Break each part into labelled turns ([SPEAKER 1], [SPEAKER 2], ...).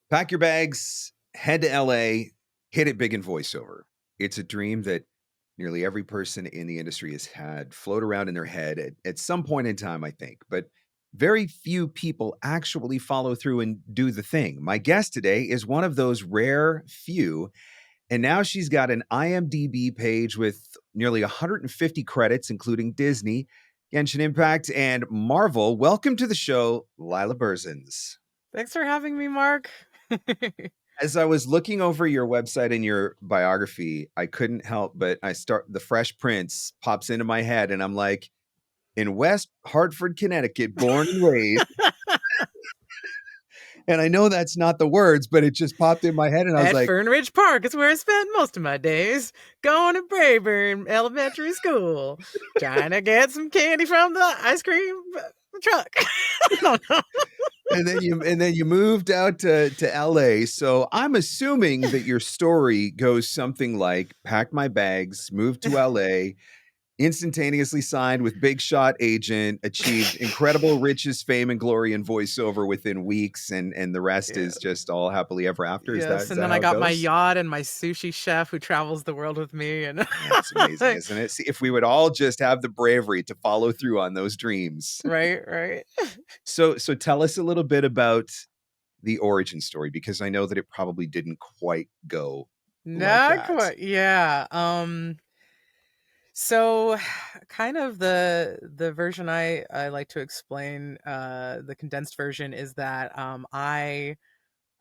[SPEAKER 1] Pack your bags, head to LA, hit it big in voiceover. It's a dream that nearly every person in the industry has had float around in their head at some point in time, I think. But very few people actually follow through and do the thing. My guest today is one of those rare few. And now she's got an IMDb page with nearly 150 credits, including Disney, Genshin Impact, and Marvel. Welcome to the show, Laila Berzins.
[SPEAKER 2] Thanks for having me, Mark.
[SPEAKER 1] As I was looking over your website and your biography, I couldn't help but the Fresh Prince pops into my head, and I'm like, in West Hartford, Connecticut, born and raised. And I know that's not the words, but it just popped in my head, and I was
[SPEAKER 2] At
[SPEAKER 1] like,
[SPEAKER 2] Fern Ridge Park is where I spent most of my days, going to Brayburn Elementary School, trying to get some candy from the ice cream truck. I don't know.
[SPEAKER 1] and then you moved out to LA. So I'm assuming that your story goes something like packed my bags, moved to LA, instantaneously signed with big shot agent, achieved incredible riches, fame, and glory in voiceover within weeks, and the rest is just all happily ever after. Is
[SPEAKER 2] Yes, and
[SPEAKER 1] that
[SPEAKER 2] then
[SPEAKER 1] how
[SPEAKER 2] I
[SPEAKER 1] it
[SPEAKER 2] got my
[SPEAKER 1] goes?
[SPEAKER 2] yacht and my sushi chef who travels the world with me. And
[SPEAKER 1] That's amazing, isn't it? See, if we would all just have the bravery to follow through on those dreams.
[SPEAKER 2] right.
[SPEAKER 1] So tell us a little bit about the origin story, because I know that it probably didn't quite go like
[SPEAKER 2] Not
[SPEAKER 1] that.
[SPEAKER 2] quite. Yeah. So kind of the version I like to explain, the condensed version is that I've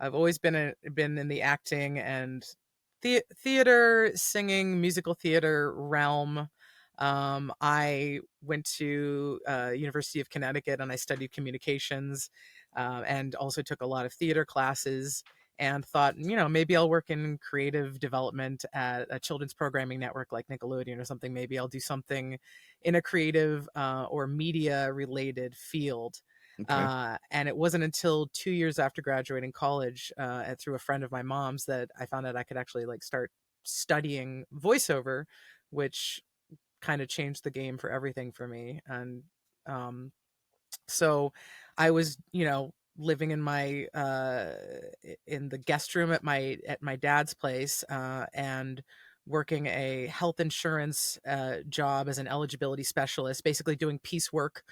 [SPEAKER 2] always been in the acting and theater, singing, musical theater realm. I went to University of Connecticut and I studied communications, and also took a lot of theater classes. And thought, maybe I'll work in creative development at a children's programming network like Nickelodeon or something. Maybe I'll do something in a creative or media related field.
[SPEAKER 1] Okay.
[SPEAKER 2] And it wasn't until 2 years after graduating college, and through a friend of my mom's, that I found out I could actually start studying voiceover, which kind of changed the game for everything for me. And so I was, living in my in the guest room at my dad's place, and working a health insurance job as an eligibility specialist, basically doing piecework,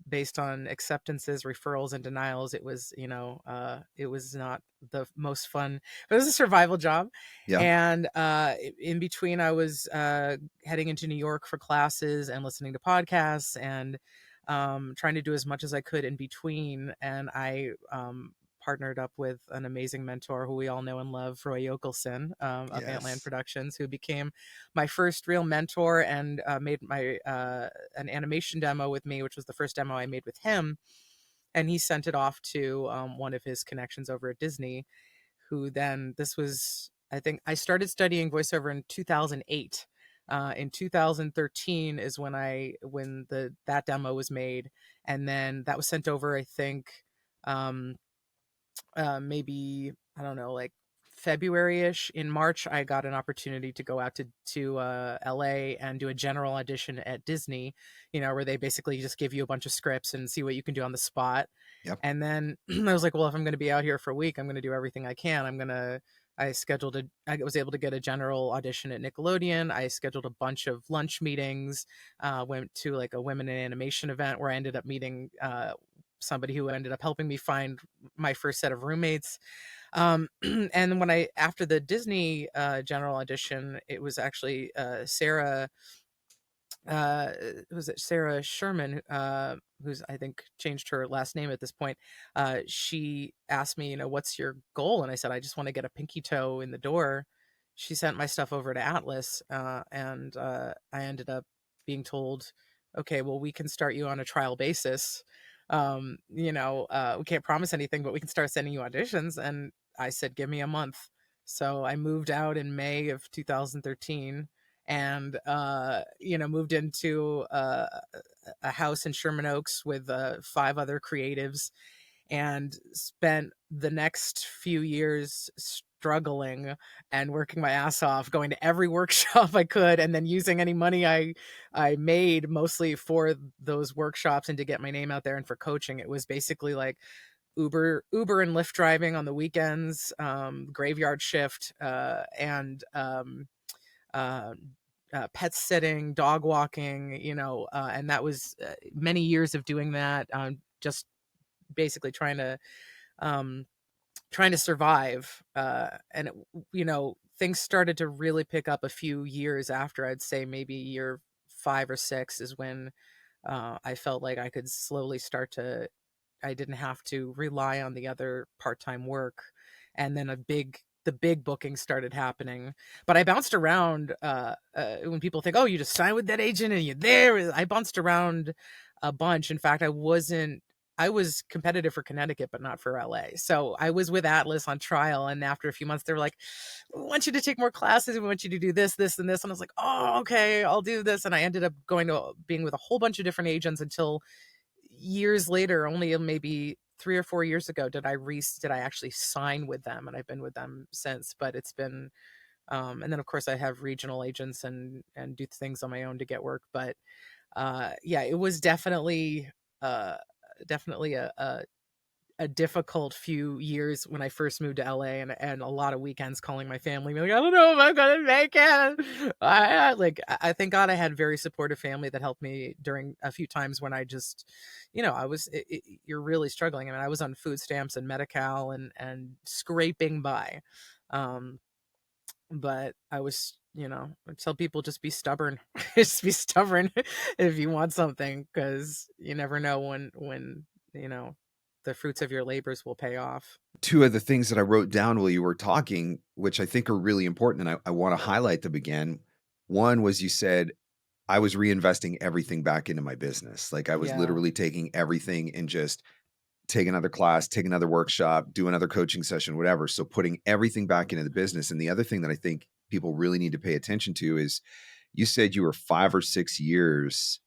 [SPEAKER 2] based on acceptances, referrals, and denials. It was, it was not the most fun. It was a survival job.
[SPEAKER 1] Yeah.
[SPEAKER 2] And in between, I was heading into New York for classes and listening to podcasts and trying to do as much as I could in between. And I partnered up with an amazing mentor who we all know and love, Roy Yokelson, of Antland Productions, who became my first real mentor and made my an animation demo with me, which was the first demo I made with him. And he sent it off to one of his connections over at Disney, who then, I think I started studying voiceover in 2008. In 2013 is when that demo was made, and then that was sent over, I think, maybe, I don't know, like February-ish. In March, I got an opportunity to go out to LA and do a general audition at Disney, where they basically just give you a bunch of scripts and see what you can do on the spot.
[SPEAKER 1] Yep.
[SPEAKER 2] And then I was like, well, if I'm going to be out here for a week, I'm going to do everything I can. I was able to get a general audition at Nickelodeon. I scheduled a bunch of lunch meetings, went to like a women in animation event where I ended up meeting somebody who ended up helping me find my first set of roommates. And after the Disney general audition, it was actually Sarah Sherman, who's, I think, changed her last name at this point. She asked me, what's your goal? And I said, I just want to get a pinky toe in the door. She sent my stuff over to Atlas, and I ended up being told, okay, well, we can start you on a trial basis. We can't promise anything, but we can start sending you auditions. And I said, give me a month. So I moved out in May of 2013 and moved into a house in Sherman Oaks with 5 other creatives, and spent the next few years struggling and working my ass off, going to every workshop I could, and then using any money I made mostly for those workshops and to get my name out there and for coaching. It was basically like Uber and Lyft driving on the weekends, graveyard shift, and uh, pet sitting, dog walking, and that was many years of doing that, just basically um, trying to survive. And things started to really pick up a few years after. I'd say maybe year 5 or 6 is when I felt like I could slowly start to. I didn't have to rely on the other part-time work, and then the big bookings started happening. But I bounced around. When people think, "Oh, you just signed with that agent and you're there," I bounced around a bunch. In fact, I was competitive for Connecticut, but not for LA. So I was with Atlas on trial, and after a few months, they were like, "We want you to take more classes. We want you to do this, this, and this." And I was like, "Oh, okay, I'll do this." And I ended up going to being with a whole bunch of different agents until years later, only maybe 3 or 4 years ago, did I actually sign with them, and I've been with them since. But it's been, and then of course I have regional agents and do things on my own to get work. But yeah, it was uh, definitely a difficult few years when I first moved to LA, and a lot of weekends calling my family, like, I don't know if I'm gonna make it. I thank God I had very supportive family that helped me during a few times when I just, you're really struggling. I mean, I was on food stamps and Medi-Cal and scraping by. Um, but I was, I tell people, just be stubborn. Just be stubborn if you want something, because you never know when you know the fruits of your labors will pay off.
[SPEAKER 1] Two of the things that I wrote down while you were talking, which I think are really important, and I want to highlight them again. One was you said, I was reinvesting everything back into my business. Like I was
[SPEAKER 2] Yeah.
[SPEAKER 1] literally taking everything and just take another class, take another workshop, do another coaching session, whatever. So putting everything back into the business. And the other thing that I think people really need to pay attention to is you said you were 5 or 6 years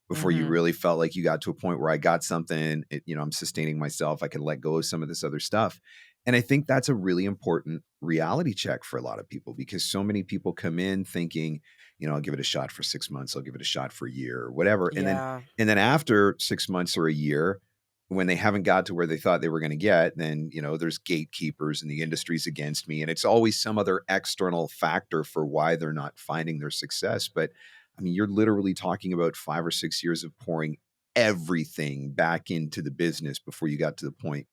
[SPEAKER 1] before you
[SPEAKER 2] Hmm.
[SPEAKER 1] really felt like you got to a point where I got something, I'm sustaining myself. I can let go of some of this other stuff. And I think that's a really important reality check for a lot of people because so many people come in thinking, I'll give it a shot for 6 months. I'll give it a shot for a year or whatever.
[SPEAKER 2] Yeah.
[SPEAKER 1] And then after 6 months or a year, when they haven't got to where they thought they were going to get, then, there's gatekeepers and the industry's against me. And it's always some other external factor for why they're not finding their success. But I mean, you're literally talking about 5 or 6 years of pouring everything back into the business before you got to the point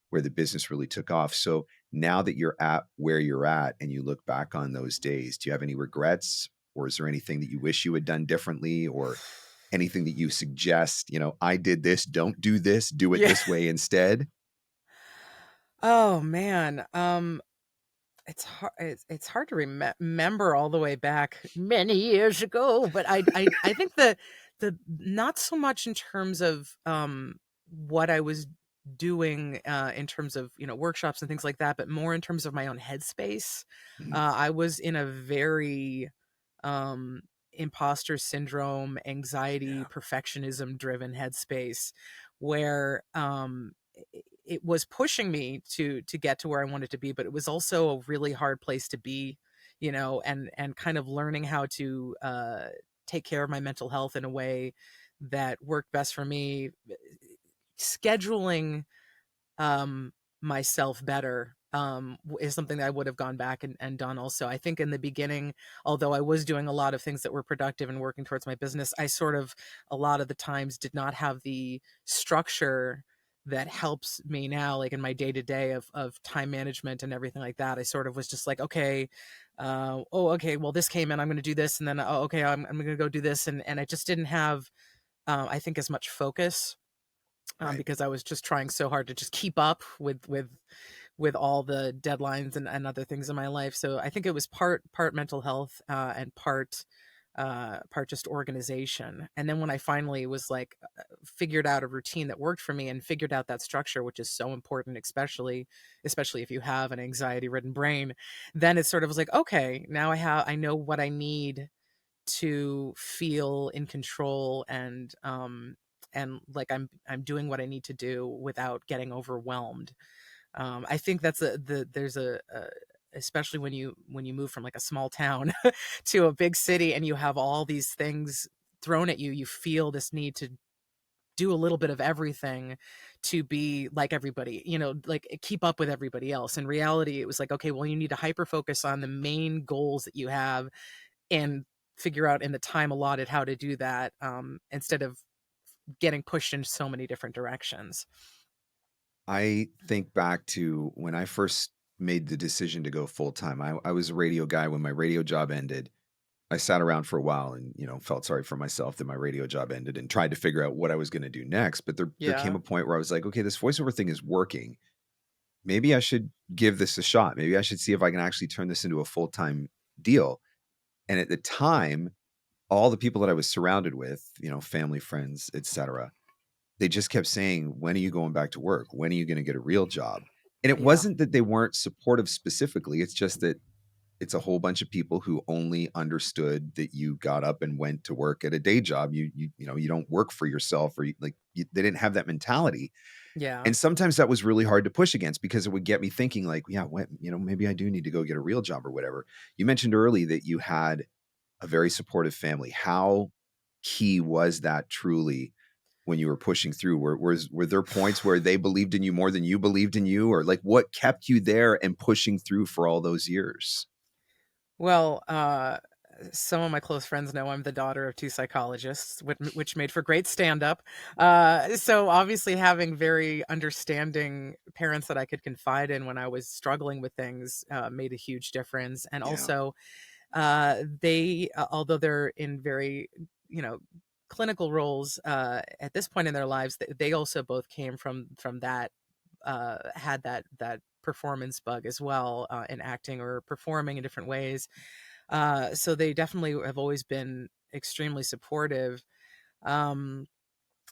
[SPEAKER 1] where the business really took off. So now that you're at where you're at and you look back on those days, do you have any regrets? Or is there anything that you wish you had done differently or anything that you suggest, I did this, don't do this, do it
[SPEAKER 2] Yeah.
[SPEAKER 1] this way instead?
[SPEAKER 2] Oh man. It's hard to remember all the way back many years ago, but I think the not so much in terms of what I was doing in terms of workshops and things like that, but more in terms of my own headspace.
[SPEAKER 1] Mhm.
[SPEAKER 2] I was in a very um imposter syndrome, anxiety,
[SPEAKER 1] Yeah.
[SPEAKER 2] perfectionism driven headspace, where it was pushing me to get to where I wanted to be, but it was also a really hard place to be, and kind of learning how to take care of my mental health in a way that worked best for me, scheduling um myself better is something that I would have gone back and done. Also, I think in the beginning, although I was doing a lot of things that were productive and working towards my business, I sort of a lot of the times did not have the structure that helps me now, like in my day to day of time management and everything like that. I sort of was just like, okay, oh, okay, well, this came in, I'm going to do this, and then, oh, okay, I'm going to go do this, and I just didn't have, I think, as much focus,
[SPEAKER 1] Right.
[SPEAKER 2] because I was just trying so hard to just keep up with all the deadlines and other things in my life. So I think it was part mental health, and part just organization. And then when I finally was like, figured out a routine that worked for me and figured out that structure, which is so important, especially if you have an anxiety ridden brain, then it sort of was like, okay, now I know what I need to feel in control, and like I'm doing what I need to do without getting overwhelmed. I think that's there's a especially when you move from like a small town to a big city and you have all these things thrown at you, you feel this need do a little bit of everything to be like everybody, like keep up with everybody else. In reality, it was like, okay, well, you need to hyper focus on the main goals that you have and figure out in the time allotted how to do that, instead of getting pushed in so many different directions.
[SPEAKER 1] I think back to when I first made the decision to go full time. I was a radio guy. When my radio job ended, I sat around for a while and, felt sorry for myself that my radio job ended and tried to figure out what I was going to do next. But there came
[SPEAKER 2] Yeah.
[SPEAKER 1] a point where I was like, okay, this voiceover thing is working. Maybe I should give this a shot. Maybe I should see if I can actually turn this into a full time deal. And at the time, all the people that I was surrounded with, family, friends, etc., they just kept saying, "When are you going back to work? When are you going to get a real job?" And it
[SPEAKER 2] Yeah.
[SPEAKER 1] wasn't that they weren't supportive specifically. It's just that it's a whole bunch of people who only understood that you got up and went to work at a day job. You don't work for yourself, or they didn't have that mentality.
[SPEAKER 2] Yeah.
[SPEAKER 1] And sometimes that was really hard to push against because it would get me thinking like, yeah, maybe I do need to go get a real job or whatever. You mentioned early that you had a very supportive family. How key was that truly when you were pushing through? Were there points where they believed in you more than you believed in you, or like what kept you there and pushing through for all those years?
[SPEAKER 2] Well, some of my close friends know I'm the daughter of two psychologists, which made for great stand-up. So obviously, having very understanding parents that I could confide in when I was struggling with things, made a huge difference. And
[SPEAKER 1] Yeah.
[SPEAKER 2] also, they, although they're in very, you know, clinical roles at this point in their lives, they also both came from that, had that performance bug as well, in acting or performing in different ways. So they definitely have always been extremely supportive. Um,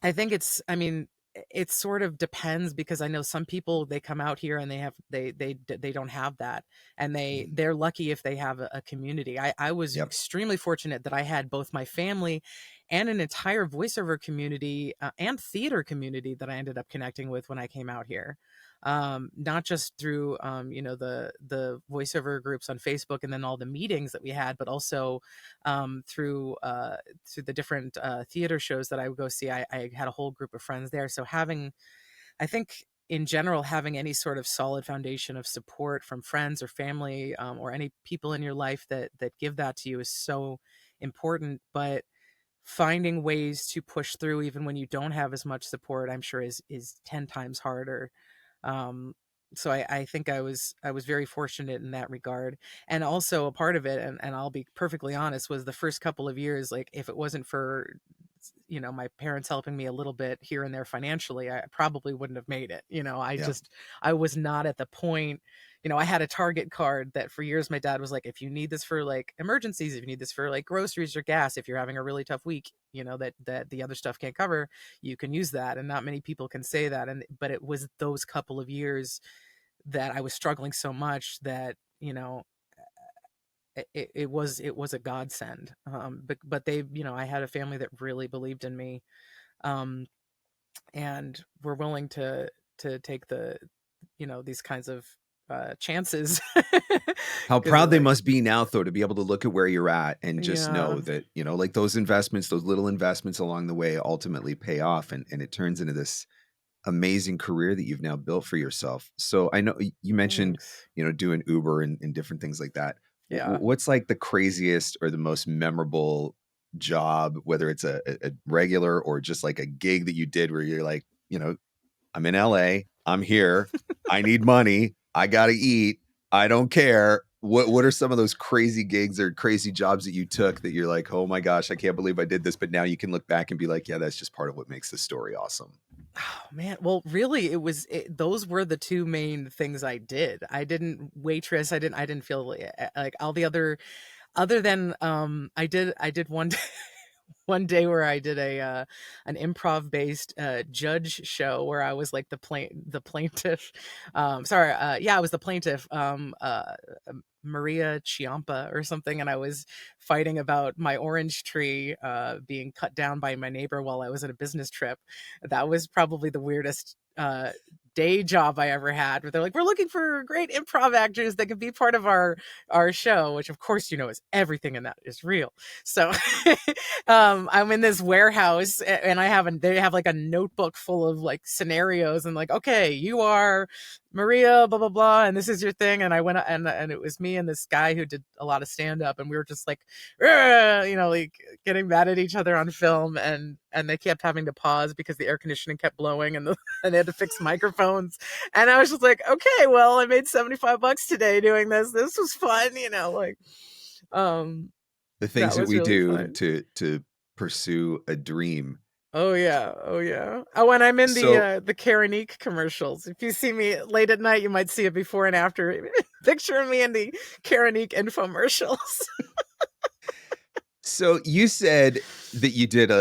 [SPEAKER 2] I think I mean, it sort of depends because I know some people, they come out here and they don't have that, and
[SPEAKER 1] Mhm.
[SPEAKER 2] they're lucky if they have a community. I was
[SPEAKER 1] Yep.
[SPEAKER 2] extremely fortunate that I had both my family and an entire voiceover community, and theater community that I ended up connecting with when I came out here. Not just through, the voiceover groups on Facebook and then all the meetings that we had, but also, through the different, theater shows that I would go see. I had a whole group of friends there. So I think in general, having any sort of solid foundation of support from friends or family, or any people in your life that give that to you is so important. But finding ways to push through even when you don't have as much support, I'm sure is 10 times harder. Um, so I think I was very fortunate in that regard. And also a part of it, and I'll be perfectly honest, was the first couple of years, like if it wasn't for my parents helping me a little bit here and there financially, I probably wouldn't have made it.
[SPEAKER 1] Yeah.
[SPEAKER 2] I was not at the point. I had a Target card that for years my dad was like, if you need this for like emergencies, if you need this for like groceries or gas, if you're having a really tough week, that the other stuff can't cover, you can use that. And not many people can say that. But it was those couple of years that I was struggling so much that, it was a godsend. But they, I had a family that really believed in me, um, and were willing to take these kinds of, chances.
[SPEAKER 1] How
[SPEAKER 2] Because
[SPEAKER 1] proud they must be now, though, to be able to look at where you're at and just
[SPEAKER 2] yeah.
[SPEAKER 1] know that, like those investments, those little investments along the way ultimately pay off, and it turns into this amazing career that you've now built for yourself. So I know you mentioned,
[SPEAKER 2] Thanks.
[SPEAKER 1] doing Uber and different things like that.
[SPEAKER 2] Yeah.
[SPEAKER 1] What's like the craziest or the most memorable job, whether it's a regular or just like a gig that you did where you're like, I'm in LA, I'm here, I need money, I gotta eat, I don't care. What are some of those crazy gigs or crazy jobs that you took that you're like, oh my gosh, I can't believe I did this, but now you can look back and be like, yeah, that's just part of what makes this story awesome.
[SPEAKER 2] Oh, man. Well, really, those were the two main things I did. I didn't waitress. I didn't feel like all the other than, I did one one day where I did an improv based, judge show where I was like the plaintiff. Sorry, yeah, I was the plaintiff. Maria Chiampa or something, and I was fighting about my orange tree, being cut down by my neighbor while I was at a business trip. That was probably the weirdest, day job I ever had, where they're like, we're looking for great improv actors that could be part of our show, which of course, is everything in that is real. So I'm in this warehouse, and they have like a notebook full of like scenarios, and like, okay, you are Maria, blah blah blah, and this is your thing. And I went, and it was me and this guy who did a lot of stand up, and we were just like, like getting mad at each other on film, and they kept having to pause because the air conditioning kept blowing, and they had to fix microphones. And I was just like, okay, well, I made $75 today doing this. This was fun, like,
[SPEAKER 1] The things
[SPEAKER 2] that
[SPEAKER 1] that
[SPEAKER 2] was
[SPEAKER 1] we
[SPEAKER 2] really
[SPEAKER 1] do
[SPEAKER 2] fun.
[SPEAKER 1] to pursue a dream.
[SPEAKER 2] Oh yeah, oh yeah. Oh, when I'm in
[SPEAKER 1] So
[SPEAKER 2] the Karanique commercials, if you see me late at night, you might see it before and after picture of me in the Karanique infomercials.
[SPEAKER 1] so you said that you did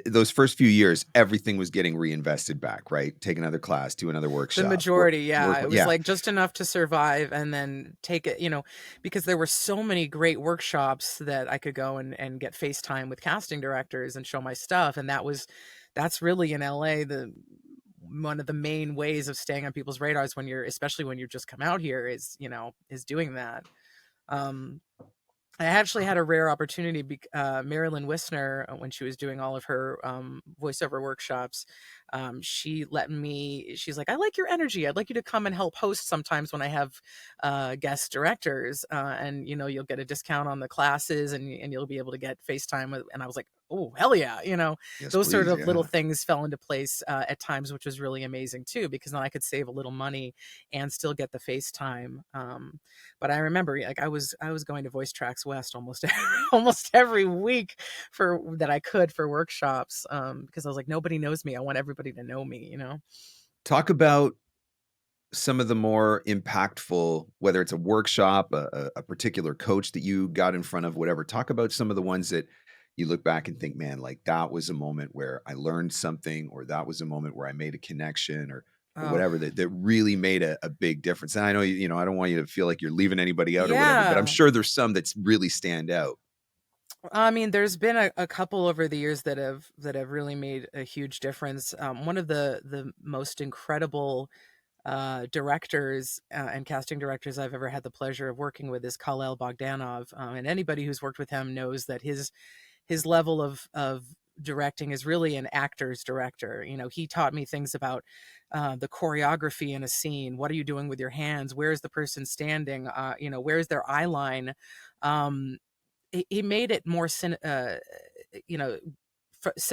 [SPEAKER 1] those first few years, everything was getting reinvested back, right? Take another class, do another
[SPEAKER 2] The
[SPEAKER 1] workshop,
[SPEAKER 2] majority, yeah.
[SPEAKER 1] work.
[SPEAKER 2] It was
[SPEAKER 1] Yeah,
[SPEAKER 2] like just enough to survive and then take it, because there were so many great workshops that I could go and get FaceTime with casting directors and show my stuff. And that's really in LA, one of the main ways of staying on people's radars especially when you're just come out here is doing that. Um, I actually had a rare opportunity. Marilyn Wisner, when she was doing all of her voiceover workshops, she's like, I like your energy. I'd like you to come and help host sometimes when I have guest directors. And, you'll get a discount on the classes, and you'll be able to get FaceTime with. And I was like, oh, hell yeah.
[SPEAKER 1] yes,
[SPEAKER 2] Those sort
[SPEAKER 1] please,
[SPEAKER 2] of little
[SPEAKER 1] yeah.
[SPEAKER 2] things fell into place at times, which was really amazing too, because then I could save a little money and still get the FaceTime. But I remember, like, I was going to Voice Tracks West almost almost every week that I could for workshops, because I was like, nobody knows me. I want everybody to know me.
[SPEAKER 1] Talk about some of the more impactful, whether it's a workshop, a particular coach that you got in front of, whatever. Talk about some of the ones that you look back and think, man, like that was a moment where I learned something, or that was a moment where I made a connection, or
[SPEAKER 2] Oh,
[SPEAKER 1] whatever that really made a big difference. And I know I don't want you to feel like you're leaving anybody out or whatever, but I'm
[SPEAKER 2] yeah.
[SPEAKER 1] sure there's some that's really stand out.
[SPEAKER 2] I mean, there's been a couple over the years that have really made a huge difference. One of the most incredible directors and casting directors I've ever had the pleasure of working with is Khalil Bogdanov, and anybody who's worked with him knows that his level of directing is really an actor's director. He taught me things about the choreography in a scene. What are you doing with your hands? Where is the person standing? Where's their eye line? He made it more you know what's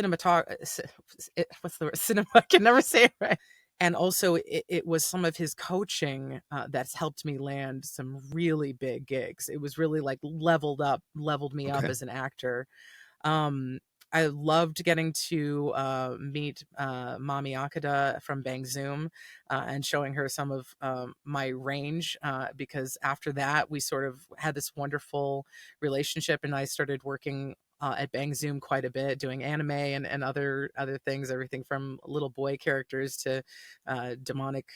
[SPEAKER 2] the word? Cinema. I can never say it right. And also, it was some of his coaching that's helped me land some really big gigs. It was really like leveled me up
[SPEAKER 1] Okay.
[SPEAKER 2] as an actor. Um, I loved getting to meet Mami Akada from Bang Zoom, and showing her some of my range, because after that, we sort of had this wonderful relationship, and I started working at Bang Zoom quite a bit, doing anime and other things, everything from little boy characters to demonic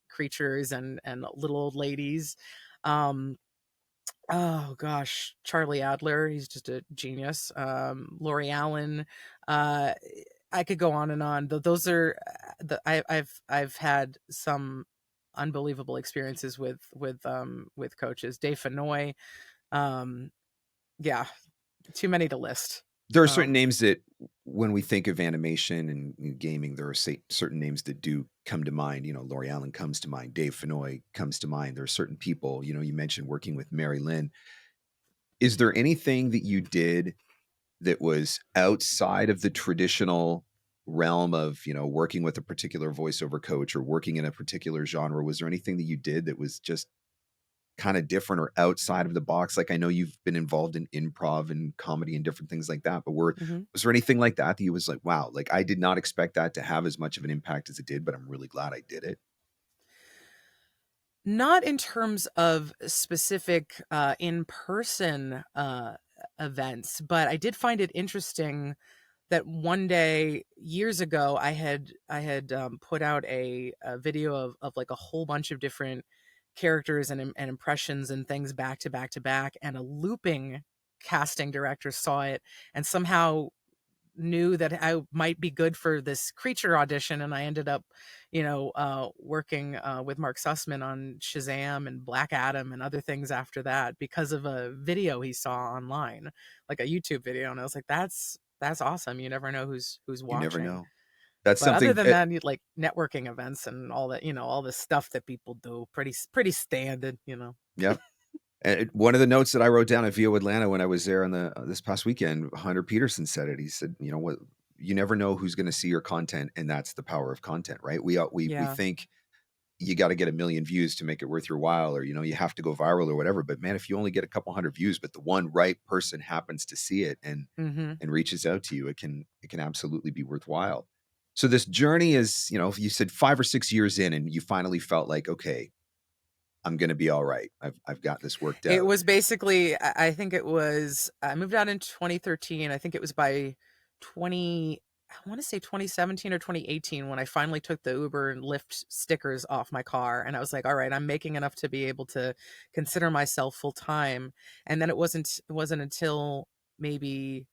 [SPEAKER 2] creatures and little old ladies. Um, Oh gosh, Charlie Adler, he's just a genius. Lori Allen, uh, I could go on and on. Those are I've had some unbelievable experiences with coaches. Dave Fenoy, um, yeah, too many to list.
[SPEAKER 1] There are certain
[SPEAKER 2] Um,
[SPEAKER 1] names that when we think of animation and gaming, there are certain names that do come to mind. Laurie Allen comes to mind. Dave Fenoy comes to mind. There are certain people, you mentioned working with Mary Lynn. Is there anything that you did that was outside of the traditional realm of, working with a particular voiceover coach or working in a particular genre? Was there anything that you did that was just kind of different or outside of the box? Like, I know you've been involved in improv and comedy and different things like that, but
[SPEAKER 2] mhm.
[SPEAKER 1] was there anything like that that you was like, wow, like I did not expect that to have as much of an impact as it did, but I'm really glad I did it?
[SPEAKER 2] Not in terms of specific in-person events, but I did find it interesting that one day years ago I had put out a video of like a whole bunch of different characters and impressions and things back to back to back, and a looping casting director saw it and somehow knew that I might be good for this creature audition, and I ended up, working with Mark Sussman on Shazam and Black Adam and other things after that because of a video he saw online, like a YouTube video, and I was like, that's awesome. You never know who's
[SPEAKER 1] You never
[SPEAKER 2] watching.
[SPEAKER 1] know. That's
[SPEAKER 2] But other
[SPEAKER 1] something
[SPEAKER 2] than
[SPEAKER 1] that
[SPEAKER 2] that, you'd like networking events and all that, all the stuff that people do, pretty standard.
[SPEAKER 1] Yep. And one of the notes that I wrote down at VO Atlanta when I was there on this past weekend, Hunter Peterson said it. He said, "You know what? You never know who's going to see your content, and that's the power of content, right? We
[SPEAKER 2] Yeah.
[SPEAKER 1] think you got to get a million views to make it worth your while, or you have to go viral or whatever. But man, if you only get a couple hundred views, but the one right person happens to see it
[SPEAKER 2] Hmm.
[SPEAKER 1] and reaches out to you, it can absolutely be worthwhile. So this journey is, you said 5 or 6 years in, and you finally felt like, okay, I'm going to be all right. I've got this worked
[SPEAKER 2] It
[SPEAKER 1] out.
[SPEAKER 2] was basically, I think it was, I moved out in 2013. I think it was by 20, I want to say 2017 or 2018 when I finally took the Uber and Lyft stickers off my car. And I was like, all right, I'm making enough to be able to consider myself full time. And then it wasn't until maybe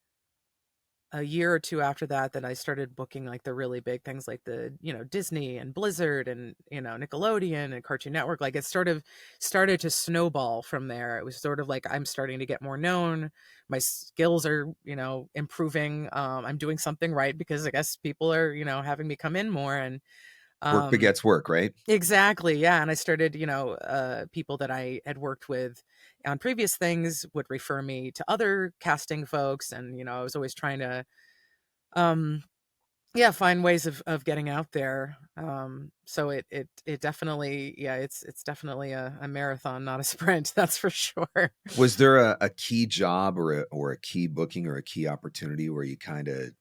[SPEAKER 2] a year or two after that that I started booking like the really big things like the, Disney and Blizzard and, Nickelodeon and Cartoon Network. Like it sort of started to snowball from there. It was sort of like I'm starting to get more known. My skills are, improving. I'm doing something right because I guess people are, having me come in more and
[SPEAKER 1] Work
[SPEAKER 2] um
[SPEAKER 1] begets work, right?
[SPEAKER 2] exactly. Yeah. And I started, people that I had worked with on previous things would refer me to other casting folks. And, I was always trying to um yeah, find ways of getting out there. So it definitely, yeah, it's definitely a marathon, not a sprint. That's for sure.
[SPEAKER 1] Was there a key job or a key booking or a key opportunity where you kind of,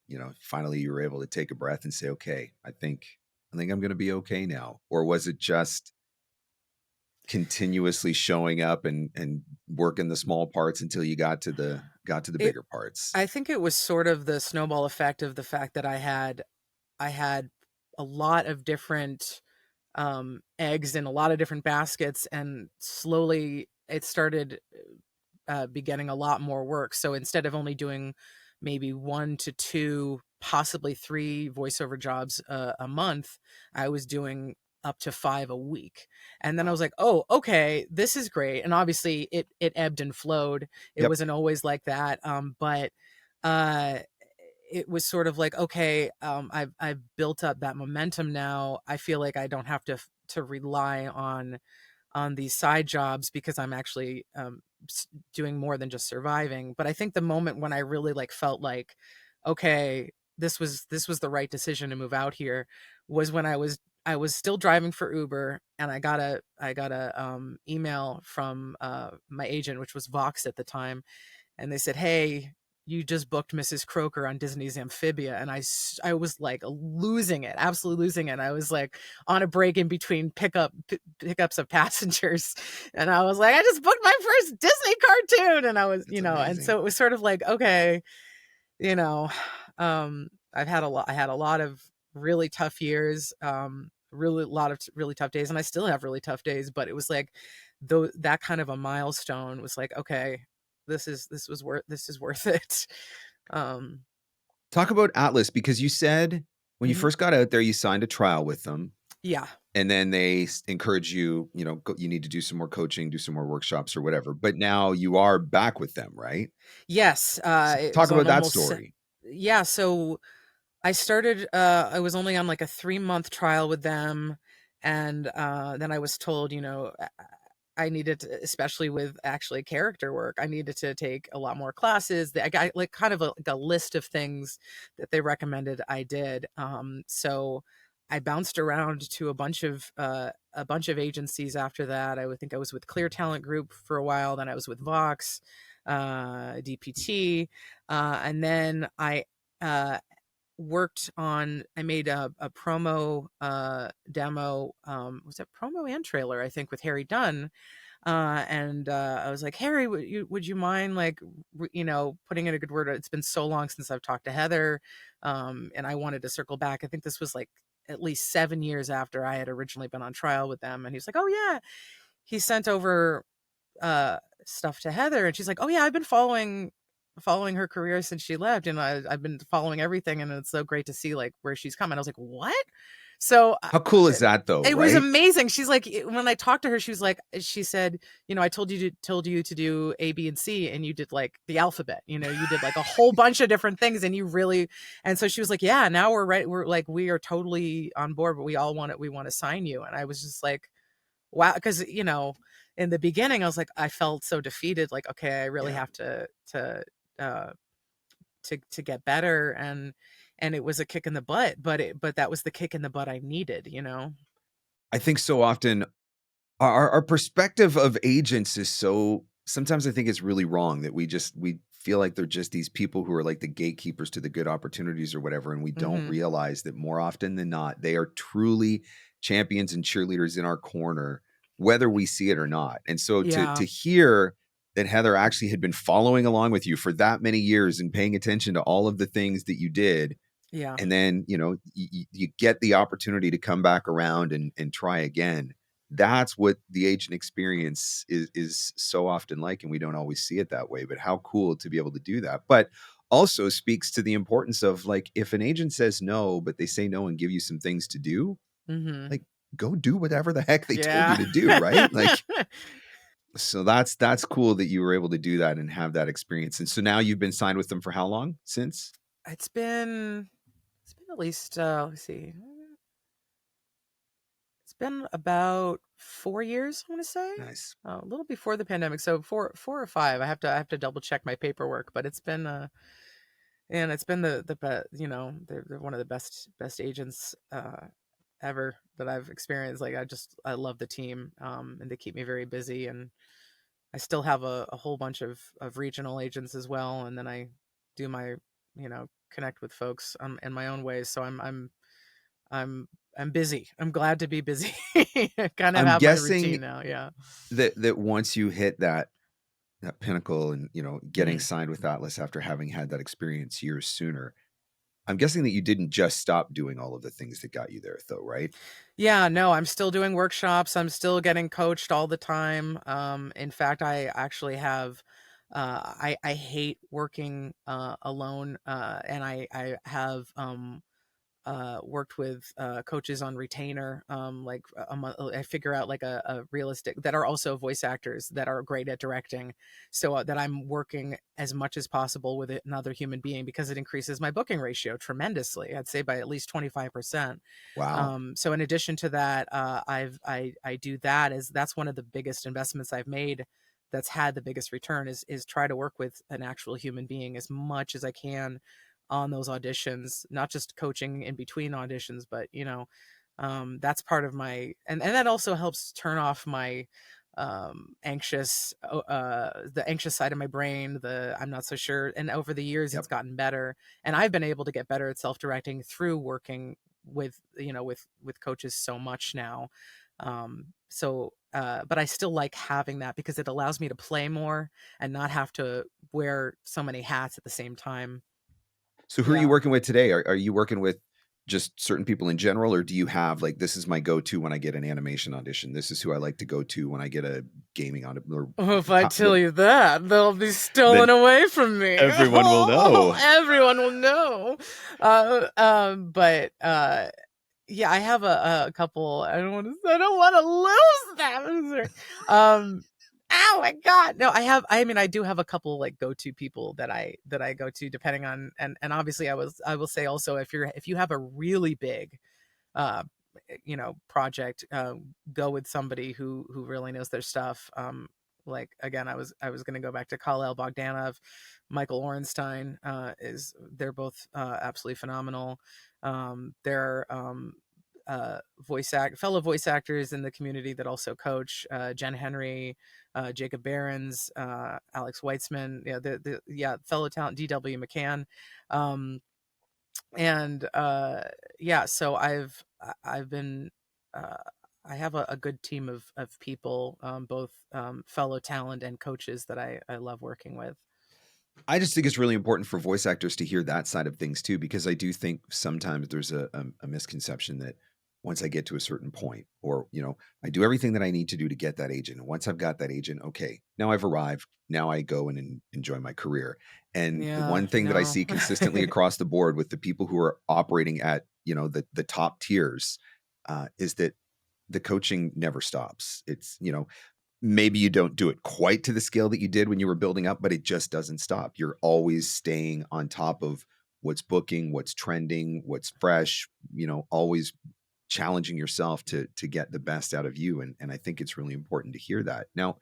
[SPEAKER 1] finally you were able to take a breath and say, okay, I think I'm going to be okay now? Or was it just continuously showing up and working the small parts until you got to the
[SPEAKER 2] it
[SPEAKER 1] bigger parts?
[SPEAKER 2] I think it was sort of the snowball effect of the fact that I had a lot of different eggs in a lot of different baskets, and slowly it started be getting a lot more work. So instead of only doing maybe 1 to 2, possibly 3 voiceover jobs a month, I was doing up to 5 a week. And then I
[SPEAKER 1] Wow.
[SPEAKER 2] was like, "Oh, okay, this is great." And obviously it ebbed and flowed. It
[SPEAKER 1] Yep.
[SPEAKER 2] wasn't always like that. But uh it was sort of like, okay, I've built up that momentum now. I feel like I don't have to rely on these side jobs because I'm actually doing more than just surviving. But I think the moment when I really like felt like, okay, this was the right decision to move out here was when I was still driving for Uber, and I got a email from my agent, which was Vox at the time, and they said, "Hey, you just booked Mrs. Croker on Disney's Amphibia." And I was like losing it, absolutely losing it. I was like on a break in between pickups of passengers, and I was like, "I just booked my first Disney cartoon," and I was,
[SPEAKER 1] That's
[SPEAKER 2] and so
[SPEAKER 1] amazing.
[SPEAKER 2] it was sort of like, okay, you know, I had a lot of really tough years, really a lot of really tough days, and I still have really tough days. But it was like, though that kind of a milestone was like, okay, this is worth it. Um,
[SPEAKER 1] Talk about Atlas, because you said when you
[SPEAKER 2] mhm.
[SPEAKER 1] first got out there, you signed a trial with them.
[SPEAKER 2] Yeah.
[SPEAKER 1] And then they encourage you, you need to do some more coaching, do some more workshops or whatever. But now you are back with them, right?
[SPEAKER 2] Yes.
[SPEAKER 1] So
[SPEAKER 2] It
[SPEAKER 1] talk
[SPEAKER 2] was
[SPEAKER 1] about
[SPEAKER 2] on
[SPEAKER 1] that
[SPEAKER 2] almost.
[SPEAKER 1] story.
[SPEAKER 2] Yeah. So I started. I was only on like a 3-month trial with them, and then I was told, I needed to, especially with actually character work, I needed to take a lot more classes. I got like kind of like a list of things that they recommended I did. So I bounced around to a bunch of agencies after that. I would think I was with Clear Talent Group for a while, then I was with Vox, DPT, and then uh, I made a promo demo, was it promo and trailer, I think, with Harry Dunn. And I was like, "Harry, would you mind like putting in a good word? It's been so long since I've talked to Heather, and I wanted to circle back." I think this was like at least 7 years after I had originally been on trial with them, and he's like, "Oh yeah." He sent over stuff to Heather, and she's like, "Oh yeah, I've been following." following her career since she left, and I've been following everything, and it's so great to see like where she's come. And I was like, what? So
[SPEAKER 1] How cool is that though,
[SPEAKER 2] it was
[SPEAKER 1] right?
[SPEAKER 2] amazing. She's like, when I talked to her, she was like, she said, I told you to do A, B, and C, and you did like the alphabet. You did like a whole bunch of different things, and you really. And so she was like, yeah, now we're right. We're like, we are totally on board, but we all want it. We want to sign you. And I was just like, wow, because in the beginning, I was like, I felt so defeated. Like, okay, I really
[SPEAKER 1] Yeah.
[SPEAKER 2] have uh, to get better, and it was a kick in the butt, but that was the kick in the butt I needed.
[SPEAKER 1] I think so often our perspective of agents is so sometimes I think it's really wrong that we feel like they're just these people who are like the gatekeepers to the good opportunities or whatever, and we don't
[SPEAKER 2] Hmm.
[SPEAKER 1] realize that more often than not, they are truly champions and cheerleaders in our corner, whether we see it or not. And so to
[SPEAKER 2] Yeah,
[SPEAKER 1] hear that Heather actually had been following along with you for that many years and paying attention to all of the things that you did,
[SPEAKER 2] yeah.
[SPEAKER 1] and then you get the opportunity to come back around and try again. That's what the agent experience is so often like, and we don't always see it that way, but how cool to be able to do that. But also speaks to the importance of, like, if an agent says no but they say no and give you some things to do,
[SPEAKER 2] Hmm.
[SPEAKER 1] like, go do whatever the heck they told you
[SPEAKER 2] Yeah.
[SPEAKER 1] to do, right? Like, so that's cool that you were able to do that and have that experience. And so now you've been signed with them for how long since?
[SPEAKER 2] It's been at least, let's see, it's been about 4 years, I want to say.
[SPEAKER 1] Nice.
[SPEAKER 2] A little before the pandemic, so four or five. I have to double check my paperwork, but it's been and it's been they're one of the best agents ever that I've experienced. Like, I love the team, and they keep me very busy, and I still have a whole bunch of regional agents as well, and then I do my connect with folks in my own ways. So I'm I'm busy. I'm glad to be busy. I kind of
[SPEAKER 1] I'm
[SPEAKER 2] have my routine
[SPEAKER 1] guessing
[SPEAKER 2] now. Yeah.
[SPEAKER 1] that once you hit that pinnacle and, getting
[SPEAKER 2] Mhm.
[SPEAKER 1] signed with Atlas after having had that experience years sooner, I'm guessing that you didn't just stop doing all of the things that got you there though, right?
[SPEAKER 2] Yeah, no, I'm still doing workshops. I'm still getting coached all the time. In fact, I actually have I hate working alone, and I have worked with coaches on retainer, like I figure out like a realistic that are also voice actors that are great at directing, so that I'm working as much as possible with another human being, because it increases my booking ratio tremendously. I'd say by at least 25%.
[SPEAKER 1] Wow.
[SPEAKER 2] So in addition to that, I do that, as that's one of the biggest investments I've made, that's had the biggest return, is try to work with an actual human being as much as I can on those auditions, not just coaching in between auditions, but that's part of my, and that also helps turn off my the anxious side of my brain, the I'm not so sure. And over the years it's
[SPEAKER 1] Yep.
[SPEAKER 2] gotten better, and I've been able to get better at self-directing through working with with coaches so much now. But I still like having that, because it allows me to play more and not have to wear so many hats at the same time.
[SPEAKER 1] So who are you
[SPEAKER 2] Yeah.
[SPEAKER 1] working with today? Are you working with just certain people in general, or do you have like, this is my go-to when I get an animation audition? This is who I like to go to when I get a gaming on or
[SPEAKER 2] Oh, if I
[SPEAKER 1] how, what
[SPEAKER 2] tell you that, they'll be stolen
[SPEAKER 1] then
[SPEAKER 2] away from me.
[SPEAKER 1] everyone will know.
[SPEAKER 2] Everyone will know. But yeah, I have a couple. I don't want to lose them. Oh my god. No, I mean, I do have a couple like go-to people that I go to, depending on, and obviously I will say also, if you have a really big uh project, go with somebody who really knows their stuff. Like, again, I was going to go back to Khalil Bogdanov, Michael Orenstein. Is They're both absolutely phenomenal. They're fellow voice actors in the community that also coach, Jen Henry, Jacob Behrens, Alex Weitzman, fellow talent, DW McCann. um, and yeah, so I've been uh, I have a good team of people, both fellow talent and coaches that I love working with.
[SPEAKER 1] I just think it's really important for voice actors to hear that side of things too, because I do think sometimes there's a misconception that once I get to a certain point, or, I do everything that I need to do to get that agent. And once I've got that agent, okay, now I've arrived. Now I go in and enjoy my career. And the
[SPEAKER 2] Yeah,
[SPEAKER 1] one thing that I
[SPEAKER 2] no.
[SPEAKER 1] see consistently across the board with the people who are operating at, the top tiers, is that the coaching never stops. It's, maybe you don't do it quite to the scale that you did when you were building up, but it just doesn't stop. You're always staying on top of what's booking, what's trending, what's fresh, always challenging yourself to get the best out of you. And I think it's really important to hear that. Now,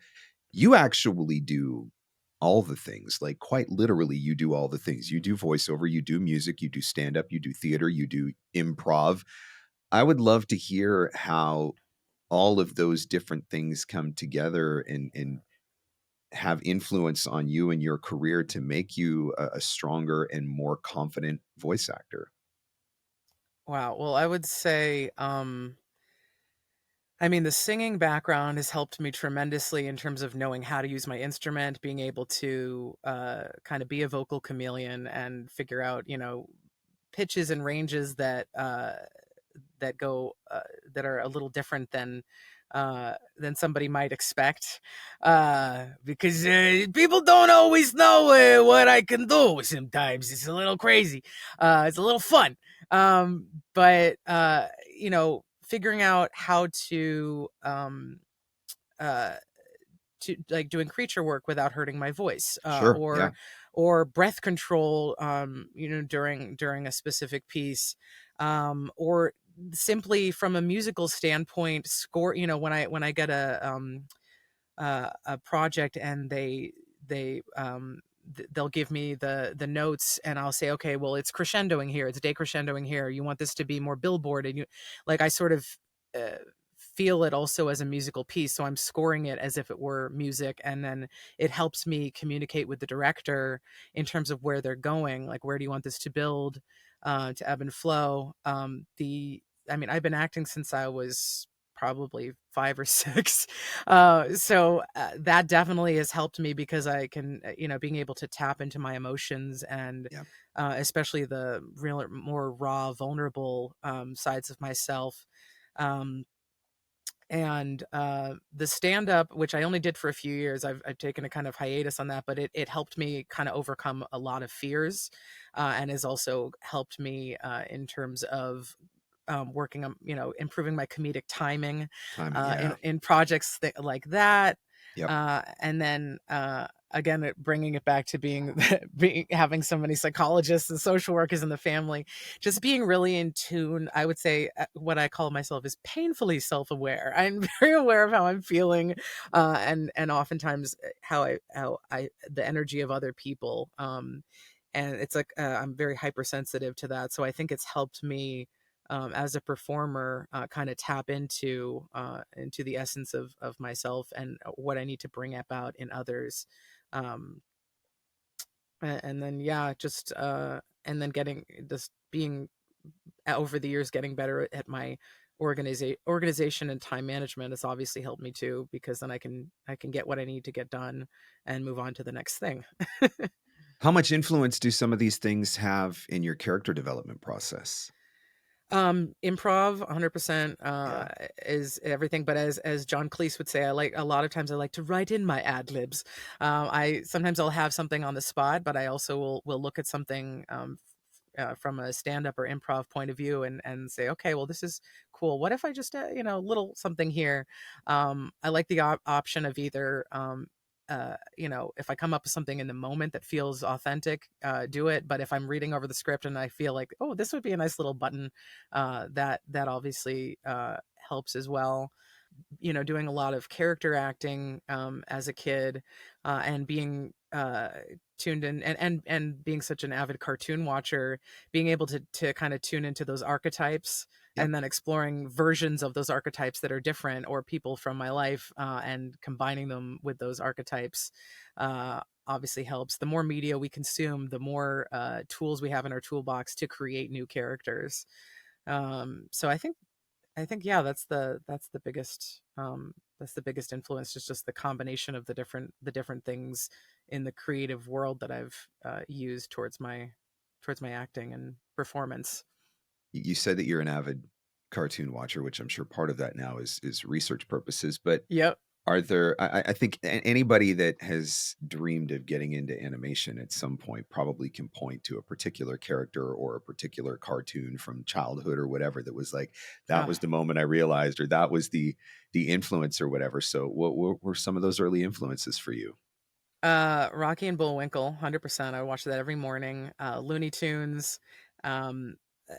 [SPEAKER 1] you actually do all the things, like quite literally, you do all the things. You do voiceover, you do music, you do stand up, you do theater, you do improv. I would love to hear how all of those different things come together and have influence on you and your career to make you a stronger and more confident voice actor.
[SPEAKER 2] Wow. Well, I would say, I mean, the singing background has helped me tremendously in terms of knowing how to use my instrument, being able to kind of be a vocal chameleon and figure out, pitches and ranges that go that are a little different than somebody might expect, because people don't always know what I can do. Sometimes it's a little crazy, it's a little fun, but figuring out how uh, to like doing creature work without hurting my voice,
[SPEAKER 1] Sure. Yeah.
[SPEAKER 2] or breath control, during a specific piece, or simply from a musical standpoint, score. When I get a project and they'll give me the notes and I'll say, okay, well, it's crescendoing here, it's decrescendoing here, you want this to be more billboard, and I sort of uh, feel it also as a musical piece, so I'm scoring it as if it were music, and then it helps me communicate with the director in terms of where they're going, like where do you want this to build, to ebb and flow. The I mean, I've been acting since I was probably 5 or 6. That definitely has helped me because I can, being able to tap into my emotions, and
[SPEAKER 1] Yeah.
[SPEAKER 2] especially the real, more raw, vulnerable sides of myself. Um, and the stand up, which I only did for a few years, I've taken a kind of hiatus on that, but it helped me kind of overcome a lot of fears, and has also helped me in terms of working on, improving my comedic timing
[SPEAKER 1] Timing. Yeah.
[SPEAKER 2] in projects like that.
[SPEAKER 1] Yep.
[SPEAKER 2] And then again, bringing it back to being, having so many psychologists and social workers in the family, just being really in tune. I would say what I call myself is painfully self-aware. I'm very aware of how I'm feeling, and oftentimes how I the energy of other people. And it's like I'm very hypersensitive to that, so I think it's helped me as a performer kind of tap into the essence of myself and what I need to bring about in others. Um, and then yeah, just and then getting this being over the years getting better at my organization and time management has obviously helped me too, because then I can get what I need to get done and move on to the next thing.
[SPEAKER 1] How much influence do some of these things have in your character development process?
[SPEAKER 2] Improv 100%
[SPEAKER 1] Yeah.
[SPEAKER 2] is everything, but as John Cleese would say, I like, a lot of times I like to write in my ad libs. I sometimes I'll have something on the spot, but I also will look at something from a stand up or improv point of view, and say, okay, well, this is cool. What if I just little something here? I like the option of either if I come up with something in the moment that feels authentic, do it. But if I'm reading over the script and I feel like, oh, this would be a nice little button, that obviously helps as well. Doing a lot of character acting as a kid, and being tuned in, and being such an avid cartoon watcher, being able to kind of tune into those archetypes,
[SPEAKER 1] Yep.
[SPEAKER 2] and then exploring versions of those archetypes that are different, or people from my life, and combining them with those archetypes obviously helps. The more media we consume, the more tools we have in our toolbox to create new characters. So I think yeah, that's the biggest influence, just the combination of the different things in the creative world that I've used towards my acting and performance.
[SPEAKER 1] You said that you're an avid cartoon watcher, which I'm sure part of that now is research purposes. But
[SPEAKER 2] Yep.
[SPEAKER 1] are there? I think anybody that has dreamed of getting into animation at some point probably can point to a particular character or a particular cartoon from childhood or whatever that was like that
[SPEAKER 2] Oh,
[SPEAKER 1] was the moment I realized, or that was the influence or whatever. So, what were some of those early influences for you?
[SPEAKER 2] Rocky and Bullwinkle, 100%. I watch that every morning. Looney Tunes, um, uh,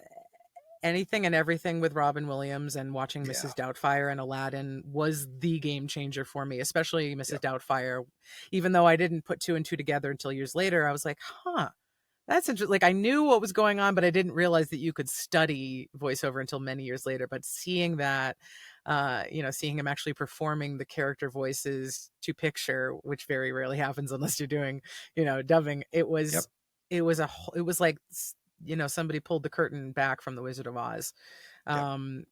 [SPEAKER 2] anything and everything with Robin Williams, and watching
[SPEAKER 1] Yeah.
[SPEAKER 2] Mrs. Doubtfire and Aladdin was the game changer for me, especially Mrs.
[SPEAKER 1] Yep.
[SPEAKER 2] Doubtfire. Even though I didn't put two and two together until years later, I was like, huh, that's interesting. Like, I knew what was going on, but I didn't realize that you could study voiceover until many years later. But seeing that, seeing him actually performing the character voices to picture, which very rarely happens unless you're doing, dubbing.
[SPEAKER 1] Yep.
[SPEAKER 2] It was like, somebody pulled the curtain back from The Wizard of Oz.
[SPEAKER 1] Yep.
[SPEAKER 2] Um,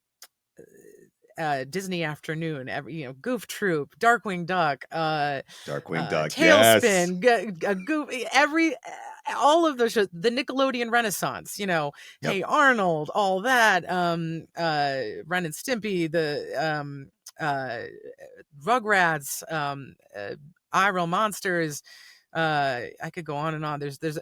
[SPEAKER 2] Disney Afternoon, Goof Troop, Darkwing Duck,
[SPEAKER 1] Darkwing Duck. Yes.
[SPEAKER 2] Tailspin, Goof, all of those shows, the Nickelodeon Renaissance,
[SPEAKER 1] Yep.
[SPEAKER 2] Hey Arnold, all that, Ren and Stimpy, the Rugrats, Iroh Monsters. I could go on and on. There's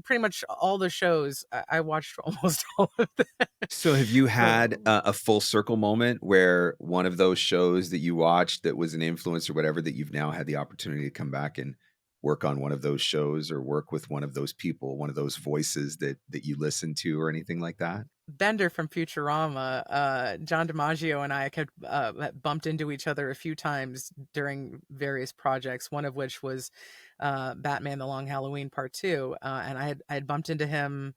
[SPEAKER 2] pretty much all the shows. I watched almost all of them.
[SPEAKER 1] So have you had
[SPEAKER 2] So
[SPEAKER 1] a full circle moment where one of those shows that you watched that was an influence or whatever that you've now had the opportunity to come back and work on one of those shows or work with one of those people, one of those voices that you listen to or anything like that?
[SPEAKER 2] Bender from Futurama, John DiMaggio and I had bumped into each other a few times during various projects. One of which was Batman: The Long Halloween Part Two, and I had bumped into him